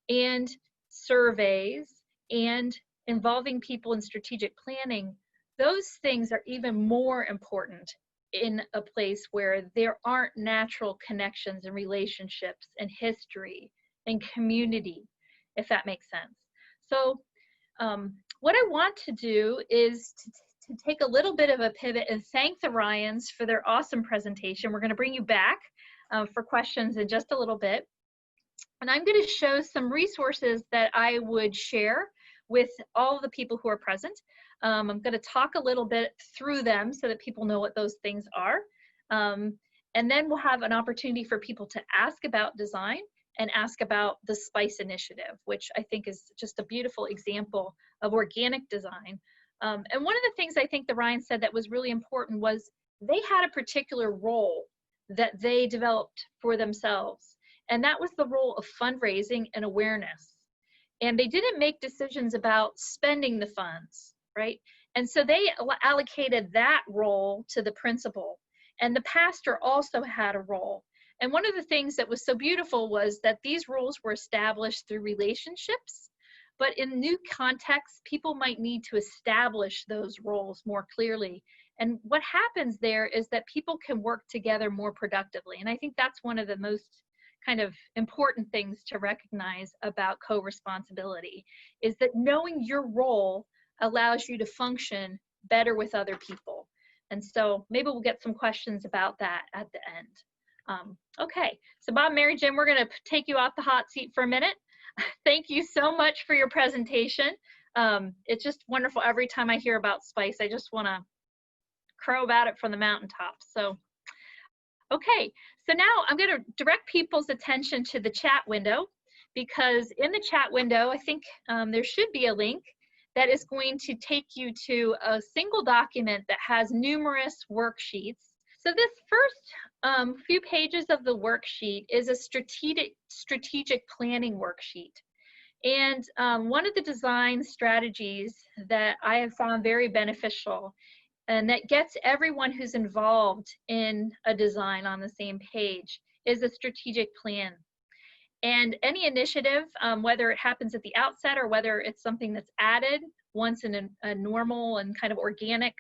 [SPEAKER 2] and surveys, and involving people in strategic planning, those things are even more important in a place where there aren't natural connections and relationships and history and community, if that makes sense. So what I want to do is to take a little bit of a pivot and thank the Ryans for their awesome presentation. We're going to bring you back for questions in just a little bit. And I'm going to show some resources that I would share with all the people who are present. I'm going to talk a little bit through them so that people know what those things are. And then we'll have an opportunity for people to ask about design and ask about the SPICE initiative, which I think is just a beautiful example of organic design. And one of the things I think the Ryans said that was really important was they had a particular role that they developed for themselves. And that was the role of fundraising and awareness. And they didn't make decisions about spending the funds, right? And so they allocated that role to the principal. And the pastor also had a role. And one of the things that was so beautiful was that these roles were established through relationships. But in new contexts, people might need to establish those roles more clearly. And what happens there is that people can work together more productively. And I think that's one of the most kind of important things to recognize about co-responsibility, is that knowing your role allows you to function better with other people. And so maybe we'll get some questions about that at the end. Okay, so Bob, Mary, Jim, we're going to take you off the hot seat for a minute. Thank you so much for your presentation. It's just wonderful. Every time I hear about spice, I just want to crow about it from the mountaintops. So, okay, so now I'm going to direct people's attention to the chat window, because in the chat window, I think there should be a link that is going to take you to a single document that has numerous worksheets. So this first few pages of the worksheet is a strategic planning worksheet. And one of the design strategies that I have found very beneficial, and that gets everyone who's involved in a design on the same page, is a strategic plan. And any initiative, whether it happens at the outset or whether it's something that's added once in a normal and kind of organic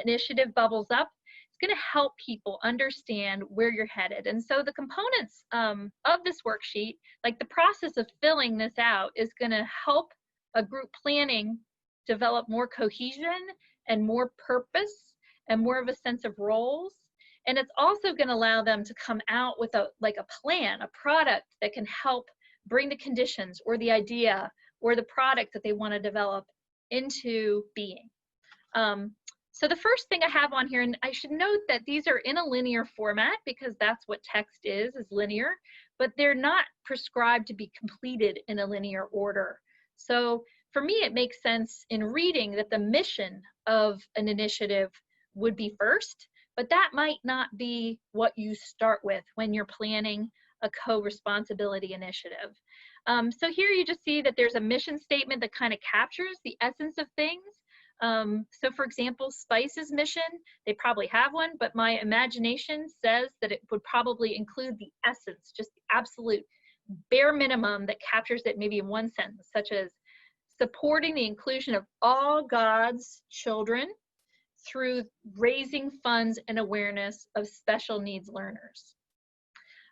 [SPEAKER 2] initiative bubbles up, it's going to help people understand where you're headed. And so the components of this worksheet, like the process of filling this out, is going to help a group planning develop more cohesion and more purpose and more of a sense of roles. And it's also going to allow them to come out with a plan, a product that can help bring the conditions or the idea or the product that they want to develop into being. So the first thing I have on here, and I should note that these are in a linear format because that's what text is linear, but they're not prescribed to be completed in a linear order. So for me, it makes sense in reading that the mission of an initiative would be first, but that might not be what you start with when you're planning a co-responsibility initiative. So here you just see that there's a mission statement that kind of captures the essence of things. So for example, Spice's mission, they probably have one, but my imagination says that it would probably include the essence, just the absolute bare minimum that captures it maybe in one sentence, such as supporting the inclusion of all God's children through raising funds and awareness of special needs learners.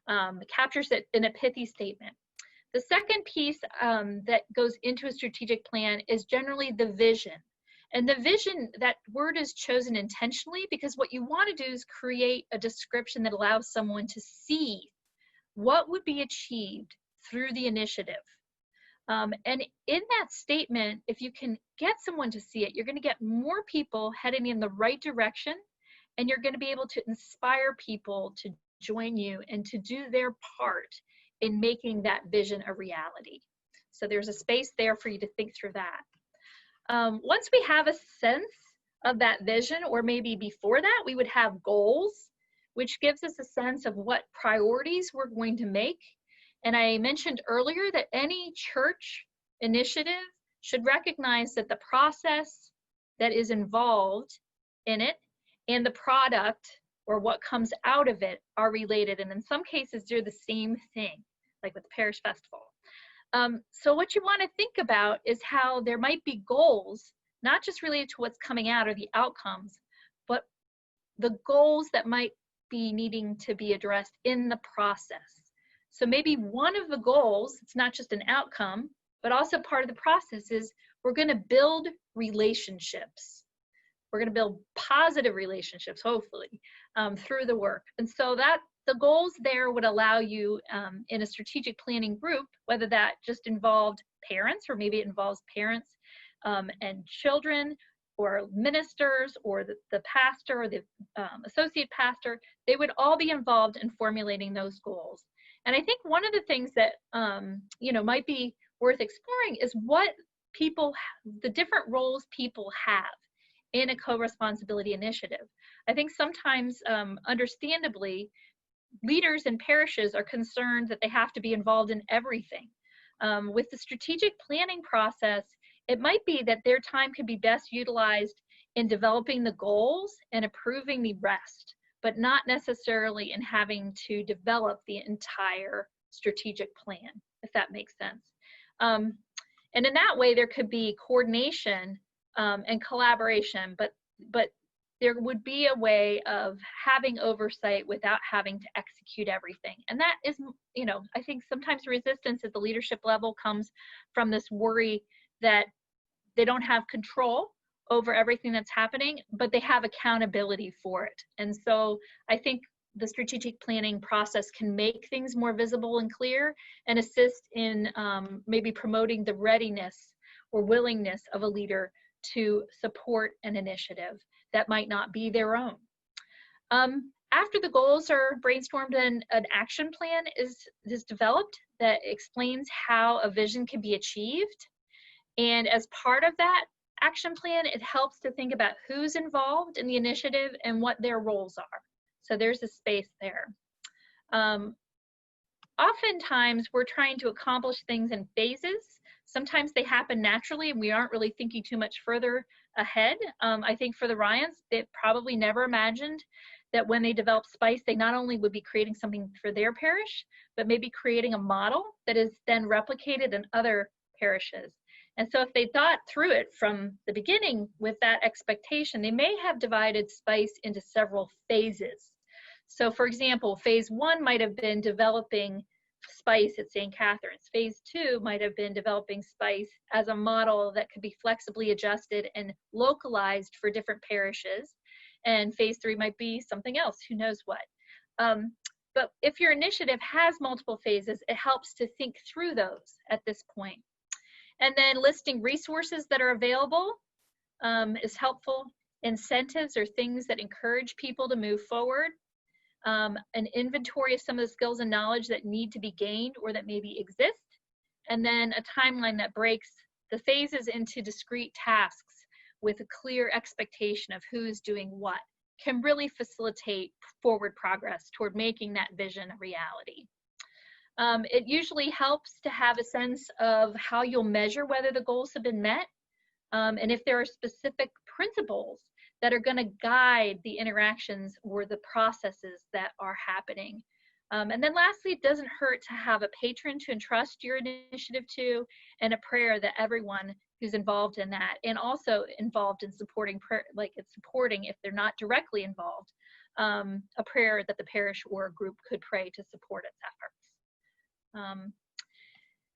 [SPEAKER 2] It captures it in a pithy statement. The second piece that goes into a strategic plan is generally the vision. And the vision, that word is chosen intentionally because what you want to do is create a description that allows someone to see what would be achieved through the initiative. And in that statement, if you can get someone to see it, you're going to get more people heading in the right direction, and you're going to be able to inspire people to join you and to do their part in making that vision a reality. So there's a space there for you to think through that. Once we have a sense of that vision, or maybe before that, we would have goals, which gives us a sense of what priorities we're going to make. And I mentioned earlier that any church initiative should recognize that the process that is involved in it and the product or what comes out of it are related. And in some cases, they're the same thing, like with the Parish Festival. So what you want to think about is how there might be goals, not just related to what's coming out or the outcomes, but the goals that might be needing to be addressed in the process. So maybe one of the goals, it's not just an outcome, but also part of the process is we're going to build relationships. We're going to build positive relationships, hopefully, through the work. And so that the goals there would allow you in a strategic planning group, whether that just involved parents, or maybe it involves parents and children, or ministers, or the pastor, or the associate pastor, they would all be involved in formulating those goals. And I think one of the things that might be worth exploring is what people, the different roles people have in a co-responsibility initiative. I think sometimes, understandably, leaders in parishes are concerned that they have to be involved in everything. With the strategic planning process, it might be that their time could be best utilized in developing the goals and approving the rest, but not necessarily in having to develop the entire strategic plan, if that makes sense. And in that way, there could be coordination and collaboration, but there would be a way of having oversight without having to execute everything. And that is, I think sometimes resistance at the leadership level comes from this worry that they don't have control over everything that's happening, but they have accountability for it. And so I think the strategic planning process can make things more visible and clear and assist in maybe promoting the readiness or willingness of a leader to support an initiative that might not be their own. After the goals are brainstormed, and an action plan is developed that explains how a vision can be achieved. And as part of that action plan, it helps to think about who's involved in the initiative and what their roles are. So there's a space there. Oftentimes, we're trying to accomplish things in phases. Sometimes they happen naturally and we aren't really thinking too much further ahead. I think for the Ryans, they probably never imagined that when they developed SPICE, they not only would be creating something for their parish, but maybe creating a model that is then replicated in other parishes. And so if they thought through it from the beginning with that expectation, they may have divided SPICE into several phases. So for example, phase 1 might have been developing SPICE at St. Catherine's. Phase 2 might have been developing SPICE as a model that could be flexibly adjusted and localized for different parishes. And phase 3 might be something else, who knows what. But if your initiative has multiple phases, it helps to think through those at this point. And then listing resources that are available is helpful. Incentives or things that encourage people to move forward. An inventory of some of the skills and knowledge that need to be gained or that maybe exist. And then a timeline that breaks the phases into discrete tasks with a clear expectation of who's doing what can really facilitate forward progress toward making that vision a reality. It usually helps to have a sense of how you'll measure whether the goals have been met, and if there are specific principles that are going to guide the interactions or the processes that are happening. And then lastly, it doesn't hurt to have a patron to entrust your initiative to, and a prayer that everyone who's involved in that, and also involved in supporting prayer, like it's supporting if they're not directly involved, a prayer that the parish or a group could pray to support its efforts.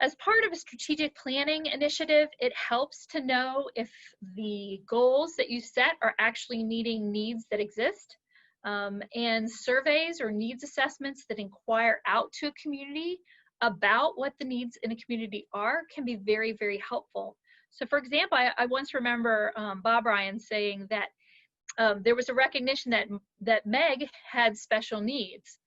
[SPEAKER 2] As part of a strategic planning initiative, it helps to know if the goals that you set are actually meeting needs that exist. And surveys or needs assessments that inquire out to a community about what the needs in a community are can be very, very helpful. So for example, I once remember Bob Ryan saying that there was a recognition that Meg had special needs.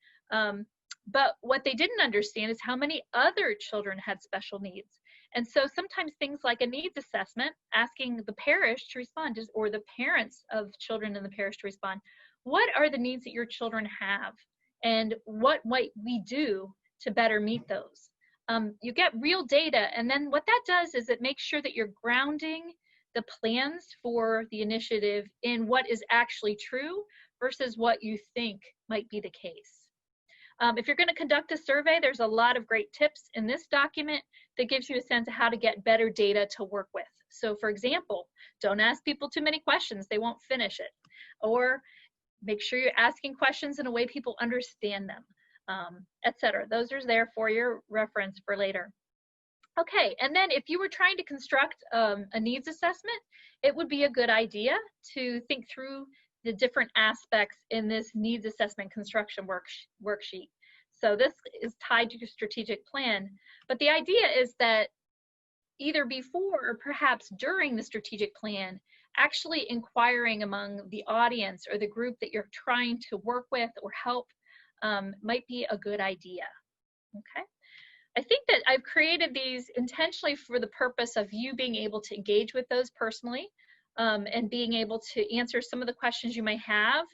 [SPEAKER 2] But what they didn't understand is how many other children had special needs. And so sometimes things like a needs assessment, asking the parish to respond, or the parents of children in the parish to respond, what are the needs that your children have? And what might we do to better meet those? You get real data, and then what that does is it makes sure that you're grounding the plans for the initiative in what is actually true versus what you think might be the case. If you're going to conduct a survey, there's a lot of great tips in this document that gives you a sense of how to get better data to work with. So for example, don't ask people too many questions, they won't finish it. Or make sure you're asking questions in a way people understand them, etc. Those are there for your reference for later. Okay, and then if you were trying to construct a needs assessment, it would be a good idea to think through the different aspects in this needs assessment construction worksheet. So this is tied to your strategic plan, but the idea is that either before or perhaps during the strategic plan, actually inquiring among the audience or the group that you're trying to work with or help might be a good idea, okay? I think that I've created these intentionally for the purpose of you being able to engage with those personally, and being able to answer some of the questions you may have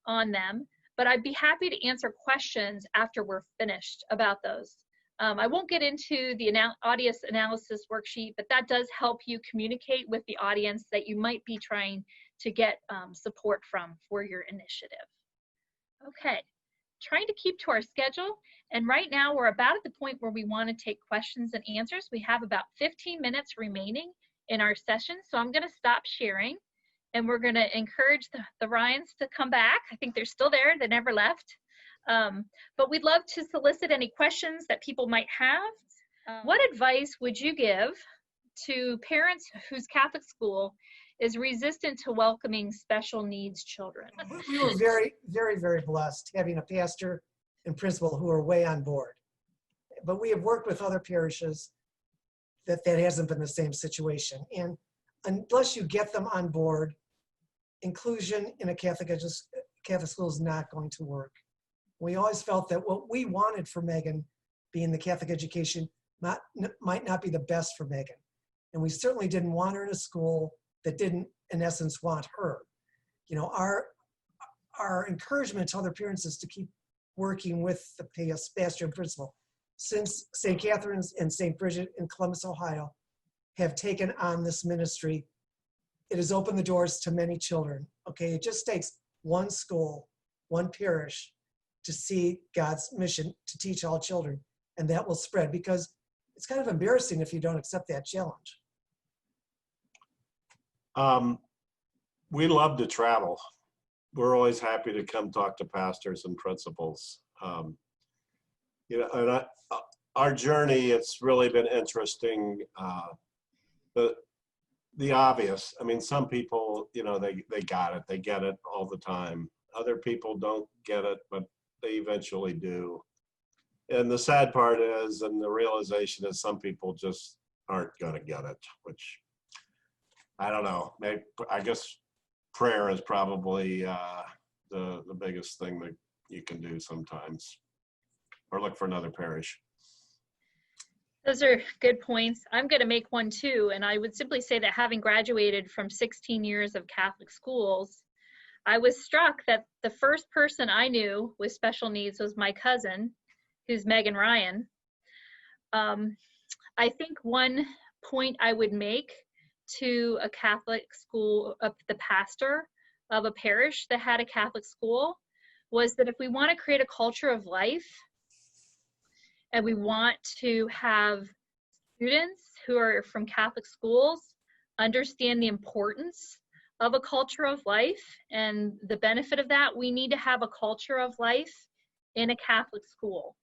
[SPEAKER 2] on them, but I'd be happy to answer questions after we're finished about those. I won't get into the audience analysis worksheet, but that does help you communicate with the audience that you might be trying to get support from for your initiative. Okay, trying to keep to our schedule, and right now we're about at the point where we want to take questions and answers. We have about 15 minutes remaining in our session, so I'm going to stop sharing, and we're going to encourage the Ryans to come back. I think they're still there, they never left. But we'd love to solicit any questions that people might have. What advice would you give to parents whose Catholic school is resistant to welcoming special needs children.
[SPEAKER 4] We were very, very, very blessed having a pastor and principal who are way on board. But we have worked with other parishes that hasn't been the same situation. And unless you get them on board, inclusion in a Catholic school is not going to work. We always felt that what we wanted for Megan, being the Catholic education, might not be the best for Megan. And we certainly didn't want her in a school that didn't, in essence, want her. You know, our encouragement to other parents is to keep working with the pastor and principal. Since St. Catherine's and St. Bridget in Columbus, Ohio, have taken on this ministry, it has opened the doors to many children. Okay, it just takes one school, one parish to see God's mission to teach all children, and that will spread, because it's kind of embarrassing if you don't accept that challenge.
[SPEAKER 3] We love to travel. We're always happy to come talk to pastors and principals. You know, and our journey, it's really been interesting. The obvious, I mean, some people, you know, they got it, they get it all the time. Other people don't get it, but they eventually do. And the sad part is, and the realization is, some people just aren't going to get it, which I don't know. Maybe, I guess prayer is probably the biggest thing that you can do sometimes, or look for another parish.
[SPEAKER 2] Those are good points. I'm going to make one too, and I would simply say that having graduated from 16 years of Catholic schools, I was struck that the first person I knew with special needs was my cousin, who's Megan Ryan. I think one point I would make to a Catholic school, the pastor of a parish that had a Catholic school, was that if we want to create a culture of life, and we want to have students who are from Catholic schools understand the importance of a culture of life and the benefit of that, we need to have a culture of life in a Catholic school.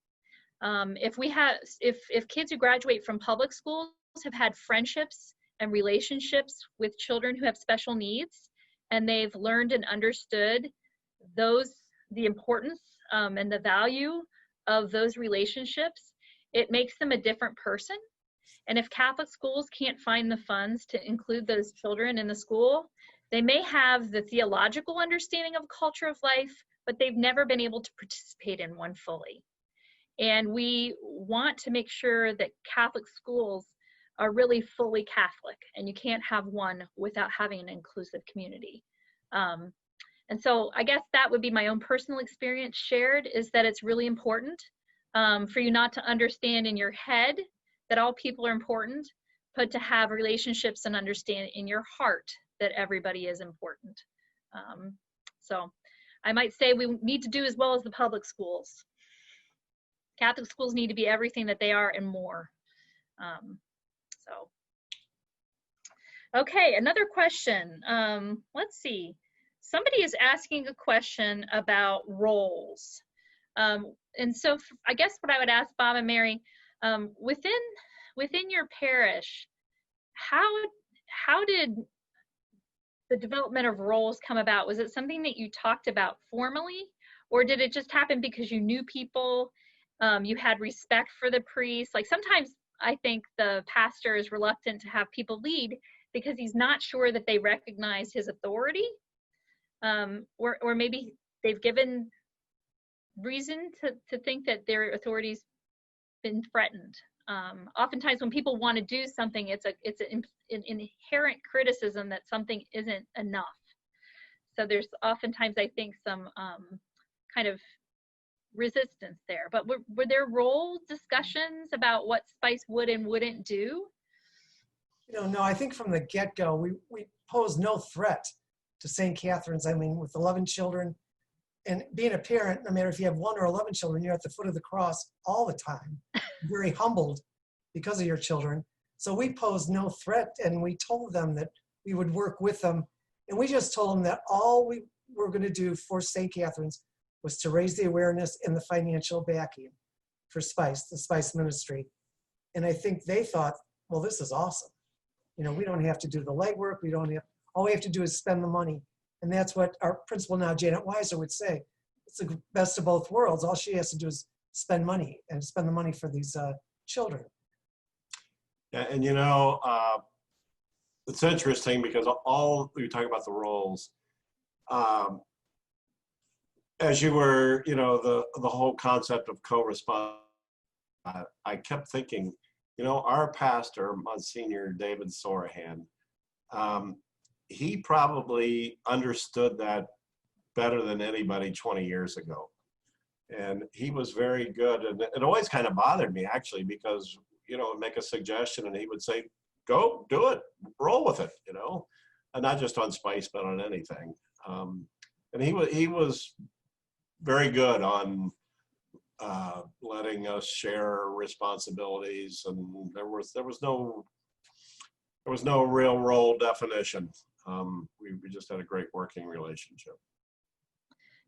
[SPEAKER 2] If kids who graduate from public schools have had friendships and relationships with children who have special needs, and they've learned and understood the importance and the value of those relationships, it makes them a different person. And if Catholic schools can't find the funds to include those children in the school, they may have the theological understanding of culture of life, but they've never been able to participate in one fully. And we want to make sure that Catholic schools are really fully Catholic, and you can't have one without having an inclusive community. And so I guess that would be my own personal experience shared, is that it's really important for you not to understand in your head that all people are important, but to have relationships and understand in your heart that everybody is important. So I might say we need to do as well as the public schools. Catholic schools need to be everything that they are and more. Okay, another question. Let's see. Somebody is asking a question about roles. And so I guess what I would ask Bob and Mary, within your parish, how did the development of roles come about? Was it something that you talked about formally, or did it just happen because you knew people, you had respect for the priest? Like sometimes I think the pastor is reluctant to have people lead because he's not sure that they recognize his authority. Or maybe they've given reason to think that their authority's been threatened. Oftentimes when people want to do something, it's an inherent criticism that something isn't enough. So there's oftentimes, I think, some kind of resistance there. But were there role discussions about what Spice would and wouldn't do?
[SPEAKER 4] No, I think from the get-go, we posed no threat to St. Catherine's. I mean, with 11 children, and being a parent, no matter if you have 1 or 11 children, you're at the foot of the cross all the time, very humbled because of your children. So we posed no threat, and we told them that we would work with them. And we just told them that all we were going to do for St. Catherine's was to raise the awareness and the financial backing for Spice, the Spice ministry. And I think they thought, well, this is awesome. We don't have to do the legwork. We don't have All we have to do is spend the money. And that's what our principal now, Janet Weiser, would say. It's the best of both worlds. All she has to do is spend money and spend the money for these children.
[SPEAKER 3] Yeah, and it's interesting because all you talk about the roles, as you were, the whole concept of co-responsibility, I kept thinking, our pastor, Monsignor David Sorahan, he probably understood that better than anybody 20 years ago. And he was very good. And it always kind of bothered me, actually, because, make a suggestion and he would say, go do it, roll with it, and not just on Spice, but on anything. And he was very good on letting us share responsibilities, and there was no real role definition. We just had a great working relationship.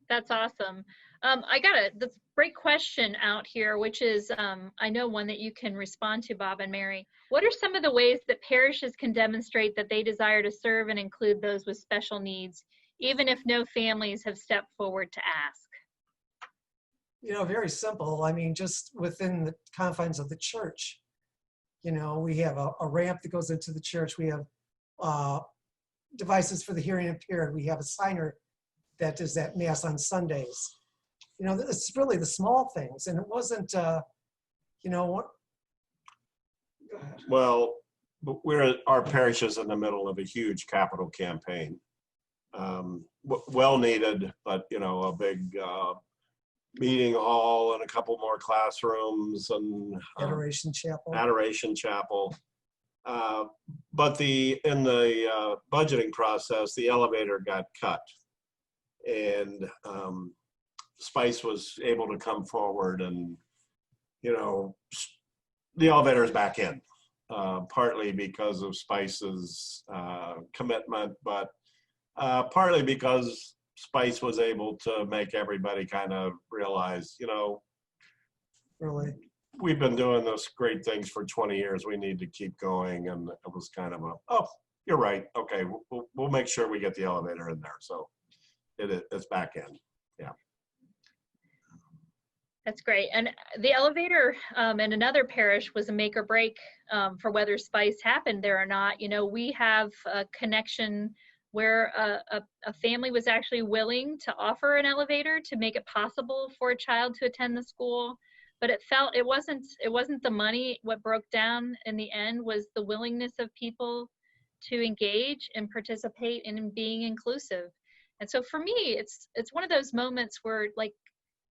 [SPEAKER 2] That's awesome. I got this great question out here, which is, I know one that you can respond to, Bob and Mary. What are some of the ways that parishes can demonstrate that they desire to serve and include those with special needs, even if no families have stepped forward to ask?
[SPEAKER 4] Very simple. I mean, just within the confines of the church. We have a ramp that goes into the church. We have devices for the hearing impaired. We have a signer that does that mass on Sundays. It's really the small things. And it wasn't,
[SPEAKER 3] Well, our parish is in the middle of a huge capital campaign. Well needed, but, a big meeting hall and a couple more classrooms and
[SPEAKER 4] Adoration Chapel.
[SPEAKER 3] But in the budgeting process, the elevator got cut, and Spice was able to come forward, and the elevator is back in, partly because of Spice's commitment, but partly because Spice was able to make everybody kind of realize,
[SPEAKER 4] Really?
[SPEAKER 3] we've been doing those great things for 20 years. We need to keep going. And it was kind of you're right. Okay, we'll make sure we get the elevator in there. So it's back in. Yeah.
[SPEAKER 2] That's great. And the elevator in another parish was a make or break for whether Spice happened there or not. We have a connection where a family was actually willing to offer an elevator to make it possible for a child to attend the school, but it wasn't the money. What broke down in the end was the willingness of people to engage and participate in being inclusive. And so for me, it's one of those moments where, like,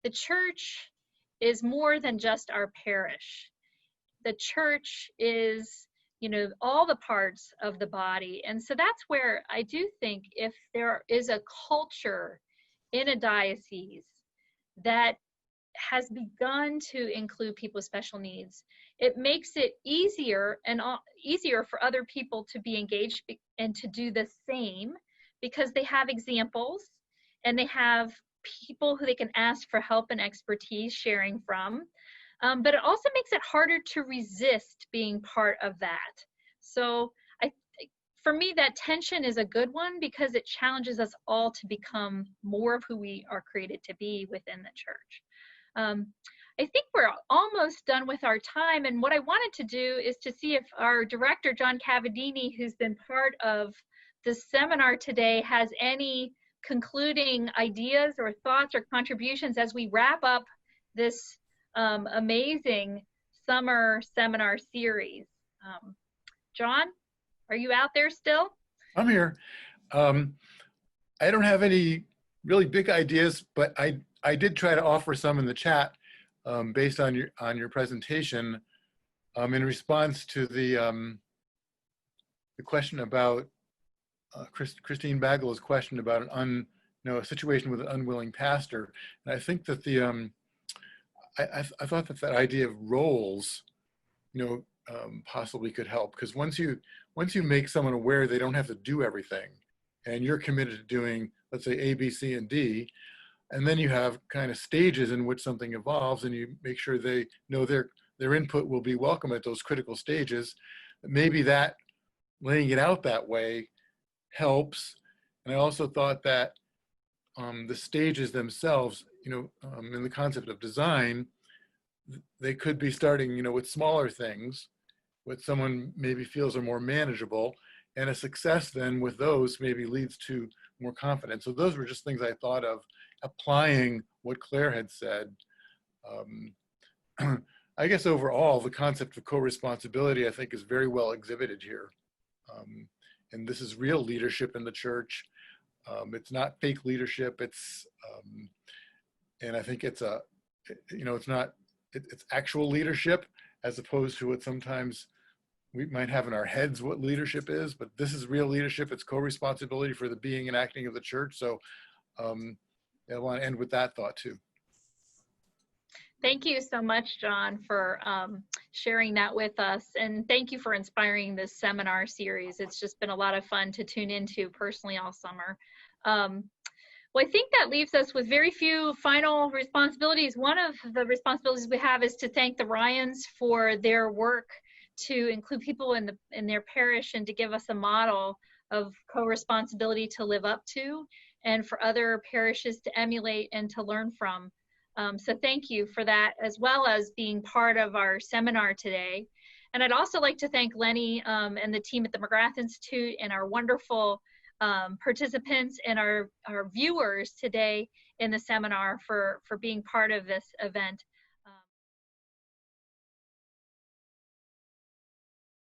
[SPEAKER 2] the church is more than just our parish. The church is all the parts of the body. And so that's where I do think if there is a culture in a diocese that has begun to include people with special needs, it makes it easier for other people to be engaged and to do the same, because they have examples and they have people who they can ask for help and expertise sharing from. But it also makes it harder to resist being part of that. So for me, that tension is a good one because it challenges us all to become more of who we are created to be within the church. I think we're almost done with our time. And what I wanted to do is to see if our director, John Cavadini, who's been part of the seminar today, has any concluding ideas or thoughts or contributions as we wrap up this amazing summer seminar series. John, are you out there still?
[SPEAKER 5] I'm here. I don't have any really big ideas, but I did try to offer some in the chat based on your presentation in response to the question about Christine Bagel's question about a situation with an unwilling pastor. And I think that I thought that idea of roles, possibly could help, because once you make someone aware they don't have to do everything, and you're committed to doing, let's say, A, B, C, and D, and then you have kind of stages in which something evolves, and you make sure they know their input will be welcome at those critical stages. Maybe that laying it out that way helps. And I also thought that the stages themselves, in the concept of design, they could be starting, with smaller things, what someone maybe feels are more manageable, and a success then with those maybe leads to more confidence. So those were just things I thought of applying what Claire had said. I guess overall, the concept of co-responsibility, I think, is very well exhibited here. And this is real leadership in the church. It's not fake leadership. It's, and I think it's it's actual leadership as opposed to what sometimes we might have in our heads what leadership is, but this is real leadership. It's co-responsibility for the being and acting of the church. So I want to end with that thought too.
[SPEAKER 2] Thank you so much, John, for sharing that with us. And thank you for inspiring this seminar series. It's just been a lot of fun to tune into personally all summer. Well, I think that leaves us with very few final responsibilities. One of the responsibilities we have is to thank the Ryans for their work to include people in their parish and to give us a model of co-responsibility to live up to and for other parishes to emulate and to learn from. So thank you for that, as well as being part of our seminar today. And I'd also like to thank Lenny and the team at the McGrath Institute and our wonderful participants and our viewers today in the seminar for being part of this event.